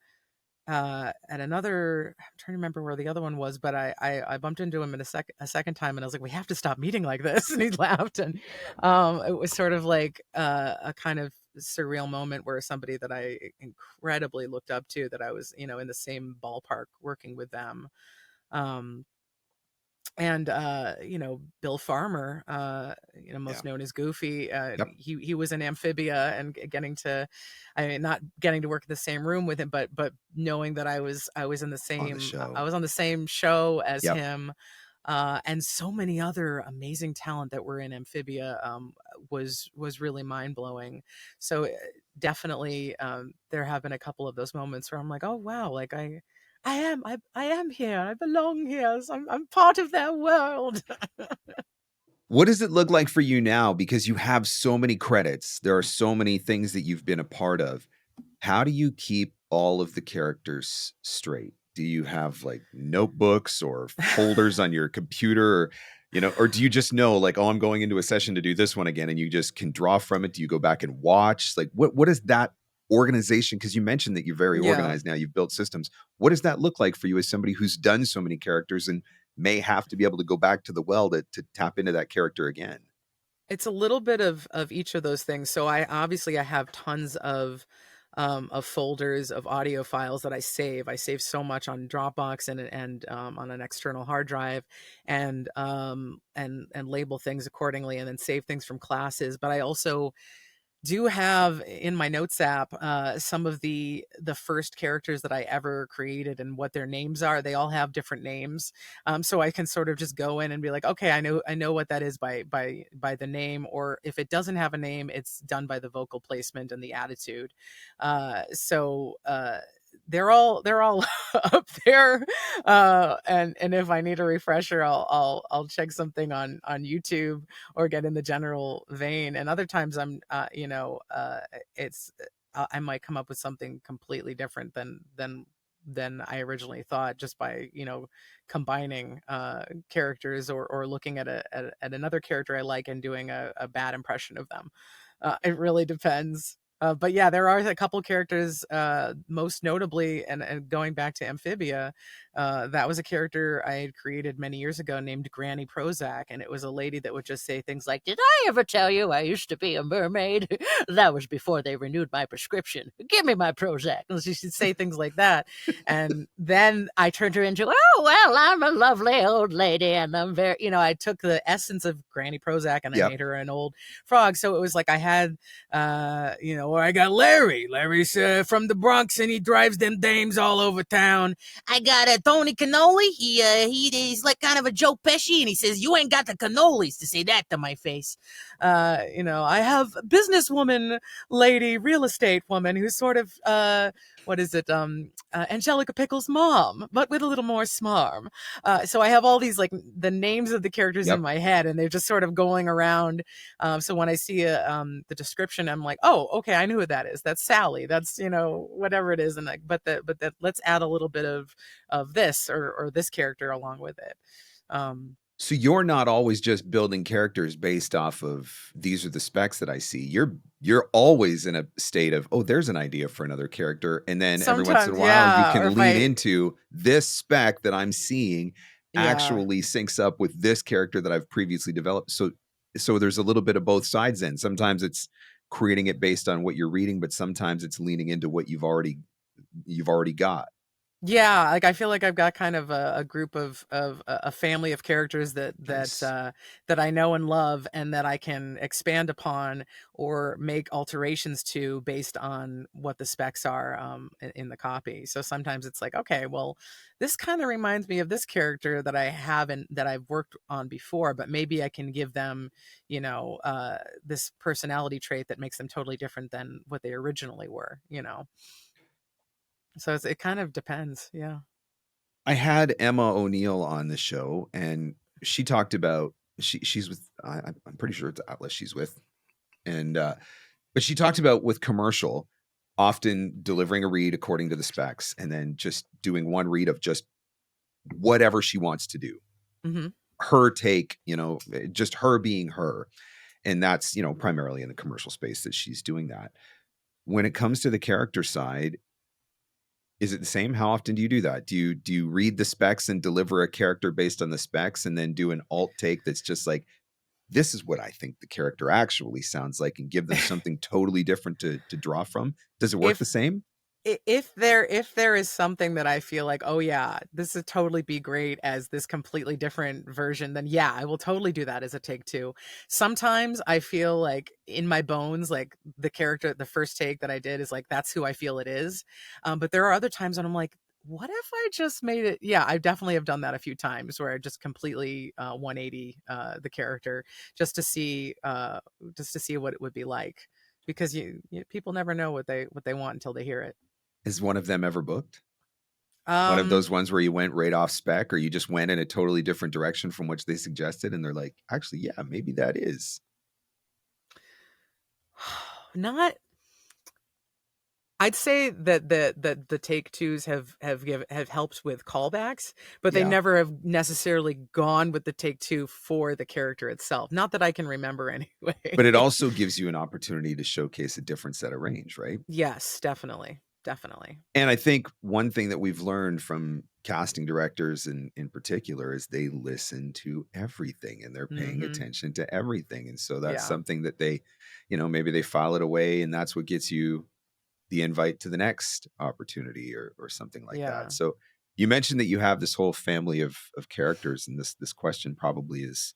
[SPEAKER 2] at another. I'm trying to remember where the other one was, but I bumped into him in a second time, and I was like, "We have to stop meeting like this," and he laughed, and it was sort of like a kind of surreal moment where somebody that I incredibly looked up to, that I was, in the same ballpark working with them. Um, and Bill Farmer,
[SPEAKER 1] Yeah.
[SPEAKER 2] most known as Goofy,
[SPEAKER 1] Yep.
[SPEAKER 2] he was an Amphibia, and getting to, I mean, not getting to work in the same room with him, but knowing that I was in the
[SPEAKER 1] On the
[SPEAKER 2] same I
[SPEAKER 1] show.
[SPEAKER 2] was on the same show as
[SPEAKER 1] Yep.
[SPEAKER 2] him, and so many other amazing talent that were in Amphibia, was really mind blowing. So definitely, there have been a couple of those moments where I'm like, oh wow, like I am here. I belong here. So I'm part of their world.
[SPEAKER 1] What does it look like for you now? Because you have so many credits. There are so many things that you've been a part of. How do you keep all of the characters straight? Do you have like notebooks or folders on your computer or, or do you just know like, oh, I'm going into a session to do this one again and you just can draw from it? Do you go back and watch? Like what is that organization? Because you mentioned that you're very
[SPEAKER 2] Yeah.
[SPEAKER 1] organized now, you've built systems. What does that look like for you as somebody who's done so many characters and may have to be able to go back to the well to tap into that character again?
[SPEAKER 2] It's a little bit of each of those things. So I have tons of folders of audio files that I save. I save so much on Dropbox and on an external hard drive, and label things accordingly, and then save things from classes. But I also do have in my notes app some of the first characters that I ever created and what their names are. They all have different names, so I can sort of just go in and be like, okay, I know what that is by the name, or if it doesn't have a name, it's done by the vocal placement and the attitude. So they're all up there, and if I need a refresher, I'll check something on YouTube or get in the general vein. And other times it's I might come up with something completely different than I originally thought, just by combining characters, or looking at another character I like and doing a bad impression of them. It really depends. But yeah, there are a couple characters, most notably, and going back to Amphibia, that was a character I had created many years ago named Granny Prozac, and it was a lady that would just say things like, "Did I ever tell you I used to be a mermaid? That was before they renewed my prescription. Give me my Prozac." And she should say things like that, and then I turned her into, "Oh well, I'm a lovely old lady, and I'm very," I took the essence of Granny Prozac and I
[SPEAKER 1] Yep.
[SPEAKER 2] made her an old frog. So it was like I had, or I got Larry. Larry's from the Bronx and he drives them dames all over town. I got a
[SPEAKER 3] Tony Cannoli. He's like kind of a Joe Pesci, and he says, "You ain't got the cannolis to say that to my face."
[SPEAKER 2] I have businesswoman lady, real estate woman who's sort of what is it? Angelica Pickle's mom, but with a little more smarm. So I have all these like the names of the characters in
[SPEAKER 1] Yep.
[SPEAKER 2] my head, and they're just sort of going around. So when I see the description, I'm like, oh, okay, I know who that is. That's Sally. That's whatever it is, and like, but that let's add a little bit of this or this character along with it.
[SPEAKER 1] So you're not always just building characters based off of these are the specs that I see. You're always in a state of, oh, there's an idea for another character, and then every once in a
[SPEAKER 2] Sometimes,
[SPEAKER 1] while you
[SPEAKER 2] yeah, or
[SPEAKER 1] can
[SPEAKER 2] if
[SPEAKER 1] lean into this spec that I'm seeing
[SPEAKER 2] yeah.
[SPEAKER 1] actually syncs up with this character that I've previously developed. So there's a little bit of both sides then. Sometimes it's creating it based on what you're reading, but sometimes it's leaning into what you've already got.
[SPEAKER 2] Yeah, like I feel like I've got kind of a group of a family of characters
[SPEAKER 1] Nice.
[SPEAKER 2] that I know and love, and that I can expand upon or make alterations to based on what the specs are in the copy. So sometimes it's like, okay, well, this kind of reminds me of this character that I haven't that I've worked on before, but maybe I can give them, this personality trait that makes them totally different than what they originally were. So it kind of depends. Yeah.
[SPEAKER 1] I had Emma O'Neill on the show, and she talked about she's with I'm pretty sure it's Atlas she's with, and but she talked about with commercial often delivering a read according to the specs, and then just doing one read of just whatever she wants to do,
[SPEAKER 2] Mm-hmm.
[SPEAKER 1] her take, just her being her, and that's primarily in the commercial space that she's doing that. When it comes to the character side, is it the same? How often do you do that? Do you read the specs and deliver a character based on the specs and then do an alt take that's just like, this is what I think the character actually sounds like, and give them something totally different to draw from? Does it work the
[SPEAKER 2] If
[SPEAKER 1] same?
[SPEAKER 2] if there is something that I feel like, oh yeah, this would totally be great as this completely different version, then yeah, I will totally do that as a take two. Sometimes I feel like in my bones, like the first take that I did is like, that's who I feel it is. But there are other times when I'm like, what if I just made it? Yeah, I definitely have done that a few times where I just completely 180 the character just to see what it would be like, because people never know what they want until they hear it.
[SPEAKER 1] Is one of them ever booked? One of
[SPEAKER 2] Um,
[SPEAKER 1] those ones where you went right off spec, or you just went in a totally different direction from which they suggested, and they're like, actually, yeah, maybe that is.
[SPEAKER 2] not. I'd say that the take twos have helped with callbacks, but they
[SPEAKER 1] Yeah.
[SPEAKER 2] never have necessarily gone with the take two for the character itself. Not that I can remember
[SPEAKER 1] But it
[SPEAKER 2] anyway.
[SPEAKER 1] also gives you an opportunity to showcase a different set of range, right?
[SPEAKER 2] Yes, definitely, definitely.
[SPEAKER 1] And I think one thing that we've learned from casting directors in particular is they listen to everything and they're paying
[SPEAKER 2] Hmm.
[SPEAKER 1] attention to everything. And so that's
[SPEAKER 2] Yeah,
[SPEAKER 1] something that they, maybe they file it away, and that's what gets you the invite to the next opportunity or something like that.
[SPEAKER 2] yeah.
[SPEAKER 1] So you mentioned that you have this whole family of characters, and this question probably is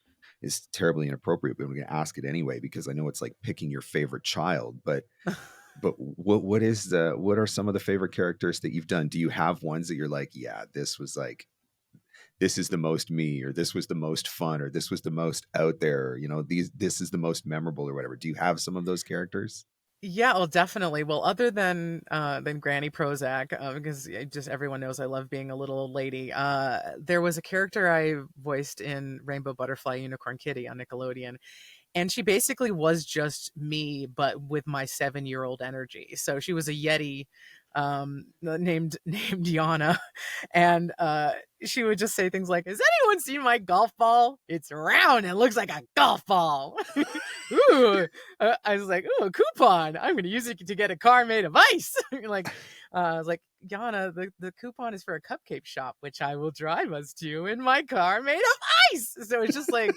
[SPEAKER 1] terribly inappropriate, but I'm going to ask it anyway because I know it's like picking your favorite child. But what are some of the favorite characters that you've done? Do you have ones that you're like, yeah, this is the most me, or this was the most fun, or this was the most out there, this is the most memorable, or whatever? Do you have some of those characters?
[SPEAKER 2] Yeah, well, definitely. Well, other than Granny Prozac, because just everyone knows I love being a little old lady. There was a character I voiced in Rainbow Butterfly Unicorn Kitty on Nickelodeon, and she basically was just me, but with my 7-year-old energy. So she was a Yeti, named Yana, and she would just say things like, "Has anyone seen my golf ball? It's round and looks like a golf ball." Ooh, I was like, "Ooh, a coupon! I'm going to use it to get a car made of ice." Like, I was like, "Yana, the coupon is for a cupcake shop, which I will drive us to in my car made of ice." So it's just like,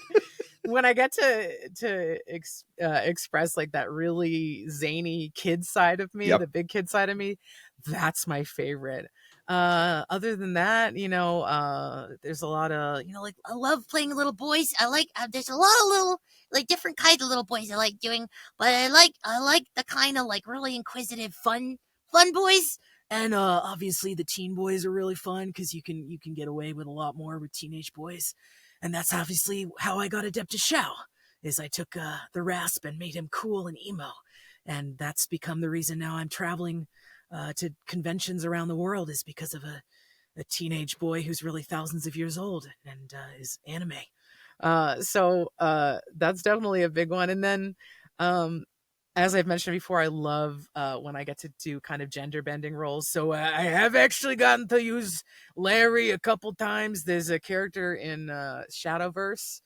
[SPEAKER 2] when I get to express like that really zany kid side of me, the
[SPEAKER 1] Yep.
[SPEAKER 2] big kid side of me, that's my favorite. Other than that, there's a lot of,
[SPEAKER 3] Like I love playing little boys. I like there's a lot of little like different kinds of little boys I like doing, but I like the kind of like really inquisitive fun boys. And obviously the teen boys are really fun because you can get away with a lot more with teenage boys. And that's obviously how I got adept to Shao, is I took the rasp and made him cool and emo. And that's become the reason now I'm traveling to conventions around the world, is because of a teenage boy who's really thousands of years old and is anime.
[SPEAKER 2] So that's definitely a big one. And then, as I've mentioned before, I love when I get to do kind of gender bending roles. So I have actually gotten to use Larry a couple times. There's a character in Shadowverse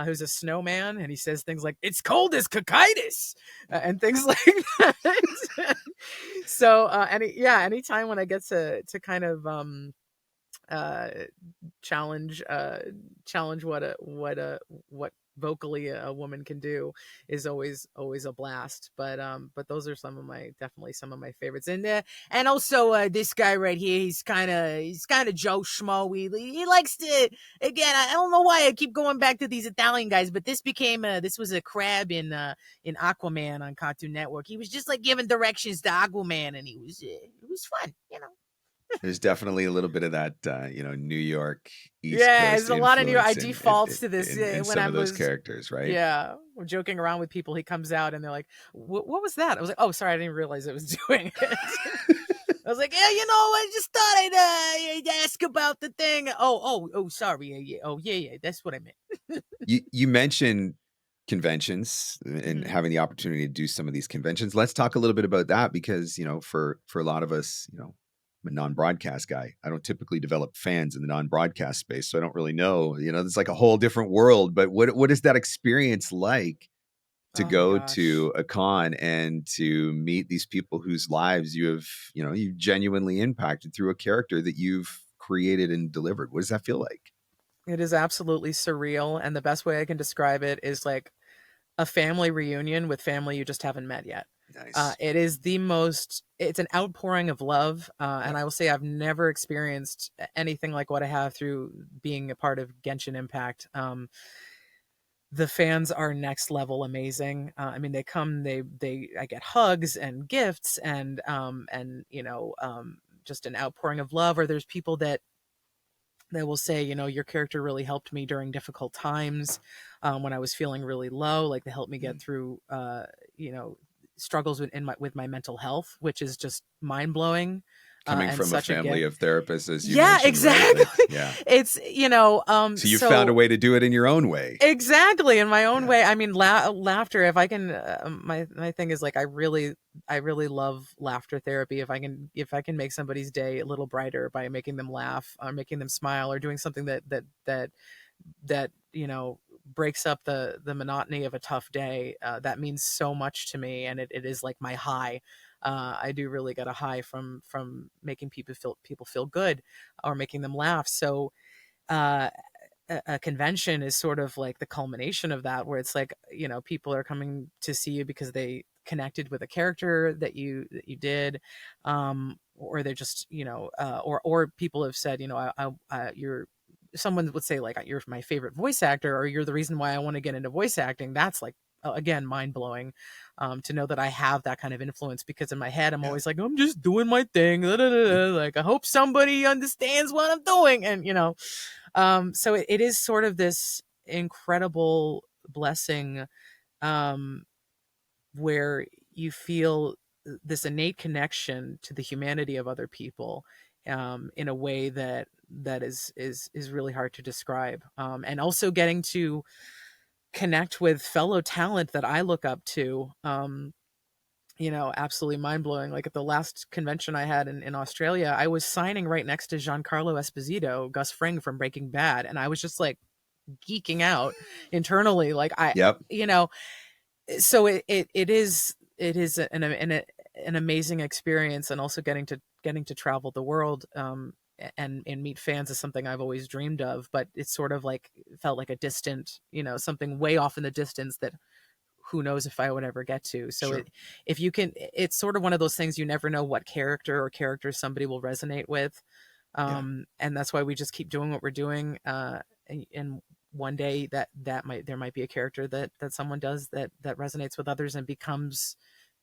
[SPEAKER 2] who's a snowman, and he says things like "It's cold as cocytus" and things like that. So anytime when I get to kind of uh challenge what vocally a woman can do is always a blast. But those are definitely some of my favorites.
[SPEAKER 3] And also this guy right here, he's kind of Joe Schmo. He likes to, again, I don't know why I keep going back to these Italian guys, but this was a crab in Aquaman on Cartoon Network. He was just like giving directions to Aquaman, and it was fun, you know.
[SPEAKER 1] There's definitely a little bit of that, New York East
[SPEAKER 2] Yeah,
[SPEAKER 1] Coast
[SPEAKER 2] there's a lot of New. I
[SPEAKER 1] influence
[SPEAKER 2] defaults to this
[SPEAKER 1] in
[SPEAKER 2] when
[SPEAKER 1] some
[SPEAKER 2] I
[SPEAKER 1] of those
[SPEAKER 2] was.
[SPEAKER 1] characters, right?
[SPEAKER 2] Yeah, we're joking around with people. He comes out and they're like, "What was that?" I was like, "Oh, sorry, I didn't realize it was doing it." I was like, "Yeah, I just thought I'd ask about the thing." Oh, sorry. Yeah, that's what I meant.
[SPEAKER 1] You mentioned conventions and
[SPEAKER 2] Mhm.
[SPEAKER 1] having the opportunity to do some of these conventions. Let's talk a little bit about that because, for a lot of us, I'm a non-broadcast guy. I don't typically develop fans in the non-broadcast space, so I don't really know. It's like a whole different world. But what is that experience like to
[SPEAKER 2] Oh my
[SPEAKER 1] go
[SPEAKER 2] gosh.
[SPEAKER 1] to a con and to meet these people whose lives you've genuinely impacted through a character that you've created and delivered? What does that feel like?
[SPEAKER 2] It is absolutely surreal, and the best way I can describe it is like a family reunion with family you just haven't met yet.
[SPEAKER 1] Nice.
[SPEAKER 2] It's an outpouring of love. And
[SPEAKER 1] Yep.
[SPEAKER 2] I will say I've never experienced anything like what I have through being a part of Genshin Impact. The fans are next level amazing. I mean, I get hugs and gifts and just an outpouring of love. Or there's people that will say, your character really helped me during difficult times, when I was feeling really low. Like they helped me get
[SPEAKER 1] Mm.
[SPEAKER 2] through, struggles with my mental health, which is just mind blowing.
[SPEAKER 1] Coming
[SPEAKER 2] And
[SPEAKER 1] from a
[SPEAKER 2] such a
[SPEAKER 1] family
[SPEAKER 2] gift.
[SPEAKER 1] of therapists, as you
[SPEAKER 2] Yeah,
[SPEAKER 1] mentioned, right?
[SPEAKER 2] exactly.
[SPEAKER 1] Yeah.
[SPEAKER 2] It's,
[SPEAKER 1] So you found a way to do it in your own way.
[SPEAKER 2] exactly in my own
[SPEAKER 1] Yeah.
[SPEAKER 2] way. I mean, laughter. If I can, my thing is like I really love laughter therapy. If I can make somebody's day a little brighter by making them laugh or making them smile or doing something that breaks up the monotony of a tough day, that means so much to me, and it is like my high. I do really get a high from making people feel good or making them laugh. So uh a convention is sort of like the culmination of that, where it's like, people are coming to see you because they connected with a character that you did, or they're just, or people have said, you're someone would say like, you're my favorite voice actor, or you're the reason why I want to get into voice acting. That's like, again, mind blowing, to know that I have that kind of influence, because in my head I'm
[SPEAKER 1] Yeah.
[SPEAKER 2] always like, I'm just doing my thing, like I hope somebody understands what I'm doing, and so it is sort of this incredible blessing, um, where you feel this innate connection to the humanity of other people, in a way that is really hard to describe, and also getting to connect with fellow talent that I look up to. Absolutely mind blowing. Like at the last convention I had in Australia, I was signing right next to Giancarlo Esposito, Gus Fring from Breaking Bad, and I was just like geeking out internally. Like
[SPEAKER 1] Yep.
[SPEAKER 2] you know, so it is an amazing experience, and also getting to travel the world, and meet fans is something I've always dreamed of. But it's sort of like felt like a distant, something way off in the distance that who knows if I would ever get to. So
[SPEAKER 1] Sure.
[SPEAKER 2] if you can, it's sort of one of those things, you never know what character or characters somebody will resonate with.
[SPEAKER 1] Yeah.
[SPEAKER 2] And that's why we just keep doing what we're doing. And one day there might be a character that someone does that resonates with others and becomes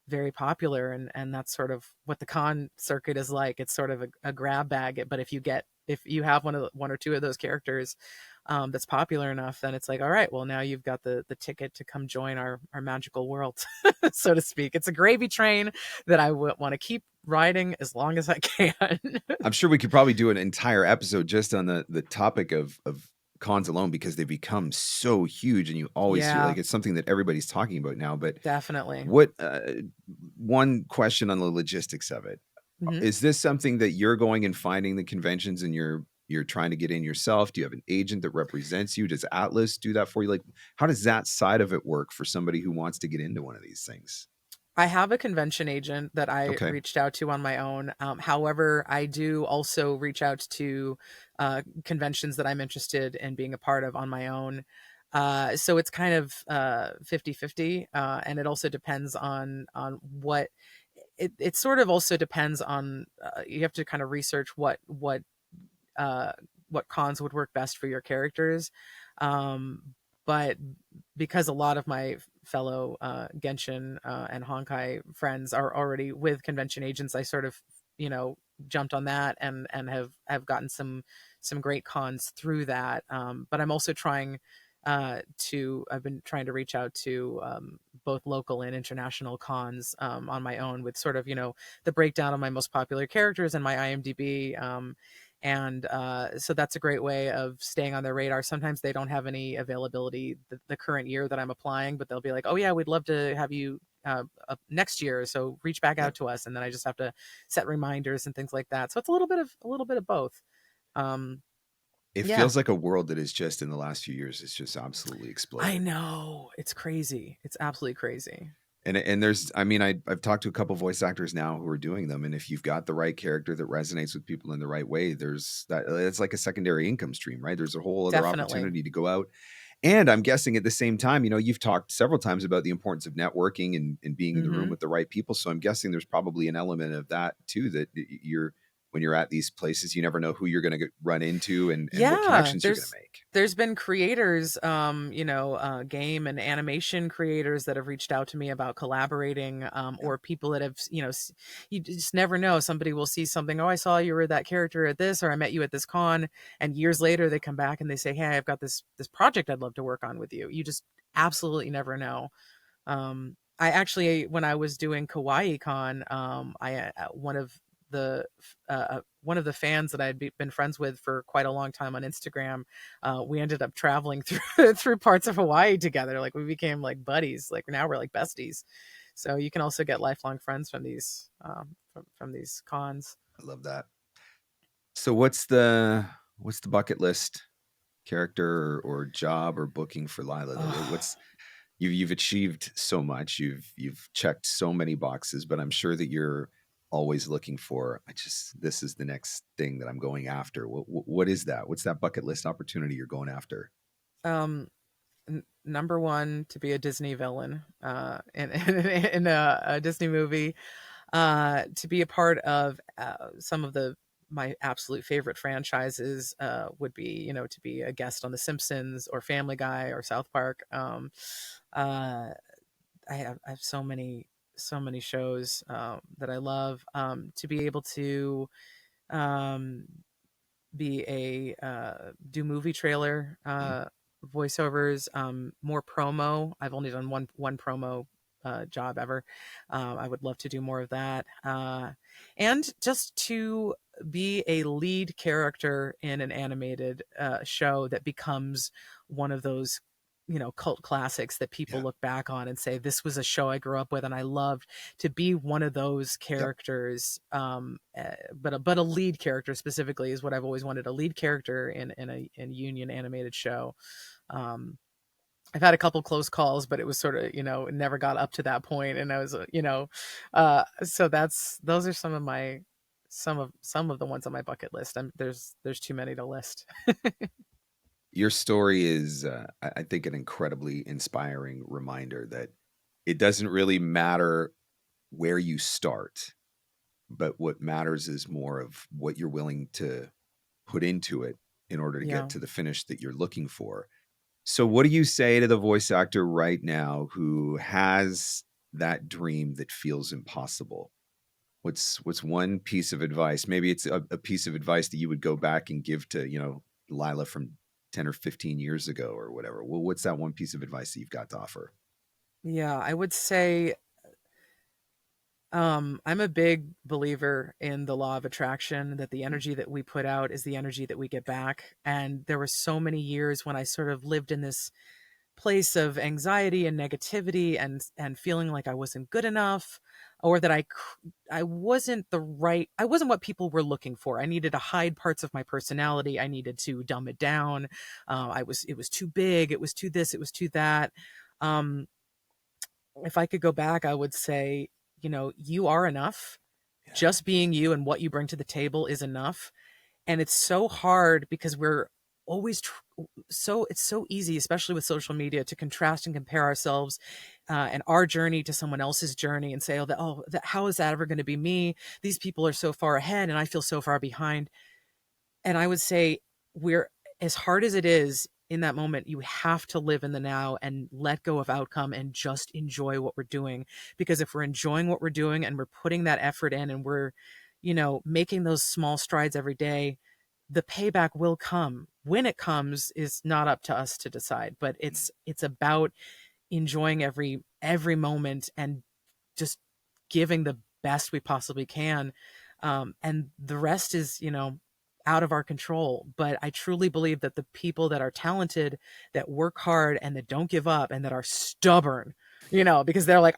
[SPEAKER 2] very popular, and that's sort of what the con circuit is like. It's sort of a grab bag, but if you have one or two of those characters that's popular enough, then it's like, all right, well, now you've got the ticket to come join our magical world, so to speak. It's a gravy train that I want to keep riding as long as I can.
[SPEAKER 1] I'm sure we could probably do an entire episode just on the topic of cons alone, because they become so huge and you always hear,
[SPEAKER 2] Yeah,
[SPEAKER 1] like, it's something that everybody's talking about now. But
[SPEAKER 2] definitely.
[SPEAKER 1] what one question on the logistics of it.
[SPEAKER 2] Hmm.
[SPEAKER 1] Is this something that you're going and finding the conventions and you're trying to get in yourself? Do you have an agent that represents you? Does Atlas do that for you? Like, how does that side of it work for somebody who wants to get into one of these things?
[SPEAKER 2] I have a convention agent that I
[SPEAKER 1] Okay.
[SPEAKER 2] reached out to on my own. However, I do also reach out to conventions that I'm interested in being a part of on my own. So it's kind of 50-50. And it also depends on what it sort of also depends on, you have to kind of research uh, what cons would work best for your characters. Um, but because a lot of my fellow Genshin and Honkai friends are already with convention agents, I sort of, you know, jumped on that and have gotten some great cons through that. But I'm also trying I've been trying to reach out to both local and international cons on my own, with sort of, you know, the breakdown of my most popular characters and my IMDb. And so that's a great way of staying on their radar. Sometimes they don't have any availability the current year that I'm applying, but they'll be like, oh yeah, we'd love to have you next year, so reach back
[SPEAKER 1] Yep.
[SPEAKER 2] out to us. And then I just have to set reminders and things like that. So it's a little bit of both. um
[SPEAKER 1] It
[SPEAKER 2] yeah,
[SPEAKER 1] feels like a world that is just in the last few years, it's just absolutely
[SPEAKER 2] I
[SPEAKER 1] exploded.
[SPEAKER 2] know, it's crazy, it's absolutely crazy.
[SPEAKER 1] And there's, I mean, I've talked to a couple voice actors now who are doing them, and if you've got the right character that resonates with people in the right way, there's that, it's like a secondary income stream, right? There's a whole other
[SPEAKER 2] Definitely.
[SPEAKER 1] opportunity to go out. And I'm guessing at the same time, you know, you've talked several times about the importance of networking and being in the room
[SPEAKER 2] Hmm.
[SPEAKER 1] with the right people. So I'm guessing there's probably an element of that too, that you're, when you're at these places, you never know who you're going to run into and what
[SPEAKER 2] Yeah,
[SPEAKER 1] connections you're going to make.
[SPEAKER 2] there's been creators, you know, game and animation creators that have reached out to me about collaborating,
[SPEAKER 1] Yeah.
[SPEAKER 2] or people that have, you know, you just never know. Somebody will see something, oh, I saw you were that character at this, or I met you at this con, and years later they come back and they say, hey, I've got this project I'd love to work on with you. You just absolutely never know. I actually, when I was doing Kawaii Con, one of the fans that been friends with for quite a long time on Instagram, we ended up traveling through through parts of Hawaii together. Like, we became like buddies. Like, now we're like besties. So you can also get lifelong friends from these from these cons.
[SPEAKER 1] I love that. So what's the bucket list character or job or booking for Lila?
[SPEAKER 2] Oh,
[SPEAKER 1] What's you've achieved so much. You've checked so many boxes, but I'm sure that you're always looking for, I just, this is the next thing that I'm going after. What is that? What's that bucket list opportunity you're going after?
[SPEAKER 2] um, number one, to be a Disney villain in a Disney movie, to be a part of some of the my absolute favorite franchises, would be, you know, to be a guest on The Simpsons or Family Guy or South Park. Uh, I have so many shows that I love. To be able to um, be a do movie trailer
[SPEAKER 1] Mm.
[SPEAKER 2] voiceovers, more promo. I've only done one promo job ever. I would love to do more of that, and just to be a lead character in an animated show that becomes one of those, you know, cult classics that people
[SPEAKER 1] Yeah.
[SPEAKER 2] look back on and say, this was a show I grew up with and I loved. To be one of those
[SPEAKER 1] Yep.
[SPEAKER 2] characters, but a lead character specifically is what I've always wanted, a lead character in a union animated show. um I've had a couple close calls, but it was sort of, you know, it never got up to that point, and I was, you know, so those are some of the ones on my bucket list. There's too many to list.
[SPEAKER 1] Your story is, I think, an incredibly inspiring reminder that it doesn't really matter where you start, but what matters is more of what you're willing to put into it in order to get
[SPEAKER 2] Yeah.
[SPEAKER 1] to the finish that you're looking for. So what do you say to the voice actor right now who has that dream that feels impossible, what's one piece of advice? Maybe it's a piece of advice that you would go back and give to, Lila from 10 or 15 years ago or whatever. Well, what's that one piece of advice that you've got to offer?
[SPEAKER 2] Yeah, I would say I'm a big believer in the law of attraction, that the energy that we put out is the energy that we get back. And there were so many years when I sort of lived in this place of anxiety and negativity and feeling like I wasn't good enough, or that I wasn't I wasn't what people were looking for. I needed to hide parts of my personality. I needed to dumb it down. It was too big. It was too this. It was too that. Um, if I could go back, I would say, you are enough.
[SPEAKER 1] Yeah.
[SPEAKER 2] Just being you and what you bring to the table is enough. And it's so hard because we're always it's so easy, especially with social media, to contrast and compare ourselves and our journey to someone else's journey and say, how is that ever going to be me? These people are so far ahead and I feel so far behind. And I would say, we're as hard as it is in that moment, you have to live in the now and let go of outcome and just enjoy what we're doing. Because if we're enjoying what we're doing and we're putting that effort in and we're, making those small strides every day, the payback will come. When it comes is not up to us to decide, but it's about enjoying every moment and just giving the best we possibly can. And the rest is, out of our control. But I truly believe that the people that are talented, that work hard and that don't give up and that are stubborn, because they're like,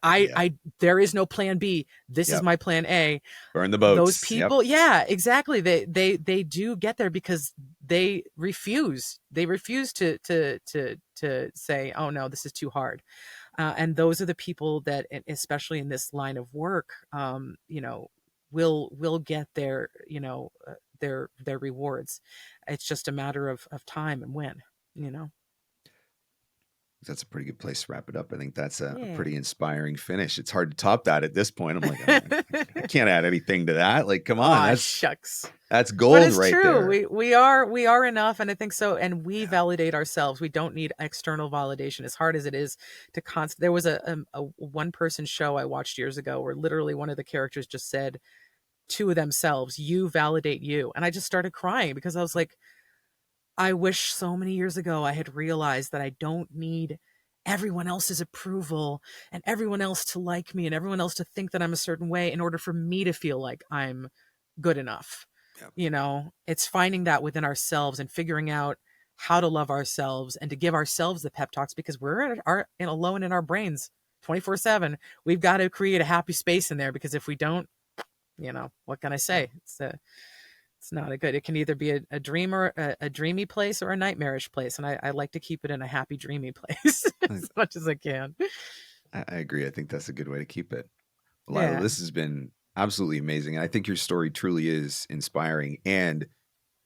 [SPEAKER 2] there is no plan B. This is my plan A.
[SPEAKER 1] Burn the
[SPEAKER 2] Those
[SPEAKER 1] boats.
[SPEAKER 2] people, yeah, exactly. They do get there because they refuse. They refuse to say, oh no, this is too hard. And those are the people that, especially in this line of work, will get their rewards. It's just a matter of time and when.
[SPEAKER 1] That's a pretty good place to wrap it up. I think that's a
[SPEAKER 2] Yeah.
[SPEAKER 1] pretty inspiring finish. It's hard to top that at this point. I'm like, I can't add anything to that. Like, come on,
[SPEAKER 2] Shucks.
[SPEAKER 1] That's gold
[SPEAKER 2] But it's
[SPEAKER 1] right
[SPEAKER 2] true.
[SPEAKER 1] there.
[SPEAKER 2] We are enough, and I think so. And we validate ourselves. We don't need external validation. As hard as it is to there was a one person show I watched years ago where literally one of the characters just said to themselves, "You validate you," and I just started crying because I was like, I wish so many years ago I had realized that I don't need everyone else's approval and everyone else to like me and everyone else to think that I'm a certain way in order for me to feel like I'm good enough.
[SPEAKER 1] Yep.
[SPEAKER 2] It's finding that within ourselves and figuring out how to love ourselves and to give ourselves the pep talks, because we're alone in our brains 24/7. We've got to create a happy space in there, because if we don't, what can I say? It's not a good. It can either be a dreamy place or a nightmarish place, and I like to keep it in a happy, dreamy place as much as I can.
[SPEAKER 1] I agree. I think that's a good way to keep it.
[SPEAKER 2] Yeah.
[SPEAKER 1] Lila, this has been absolutely amazing. And I think your story truly is inspiring. And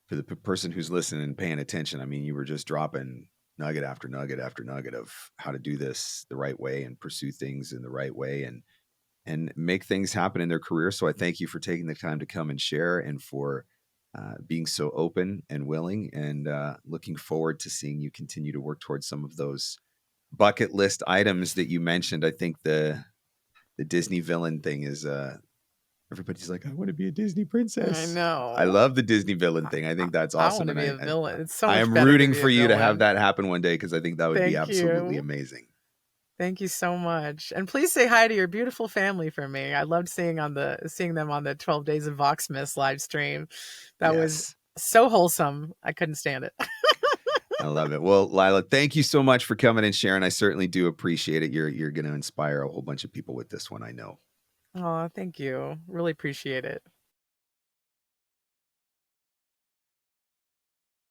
[SPEAKER 1] for the person who's listening and paying attention, I mean, you were just dropping nugget after nugget after nugget of how to do this the right way and pursue things in the right way and make things happen in their career. So I thank you for taking the time to come and share, and for being so open and willing, and looking forward to seeing you continue to work towards some of those bucket list items that you mentioned. I think the Disney villain thing is everybody's like, I want to be a Disney princess.
[SPEAKER 2] I know.
[SPEAKER 1] I love the Disney villain thing. I think that's awesome.
[SPEAKER 2] I want to be a villain. It's so
[SPEAKER 1] I
[SPEAKER 2] much
[SPEAKER 1] am
[SPEAKER 2] better to
[SPEAKER 1] rooting
[SPEAKER 2] be a
[SPEAKER 1] for you to have
[SPEAKER 2] villain.
[SPEAKER 1] that happen one day, because I think that would be absolutely amazing.
[SPEAKER 2] Thank you so much. And please say hi to your beautiful family for me. I loved seeing them on the 12 Days of Voxmas live stream. That was so wholesome. I couldn't stand it.
[SPEAKER 1] I love it. Well, Lila, thank you so much for coming and sharing. I certainly do appreciate it. You're going to inspire a whole bunch of people with this one, I know.
[SPEAKER 2] Oh, thank you. Really appreciate it.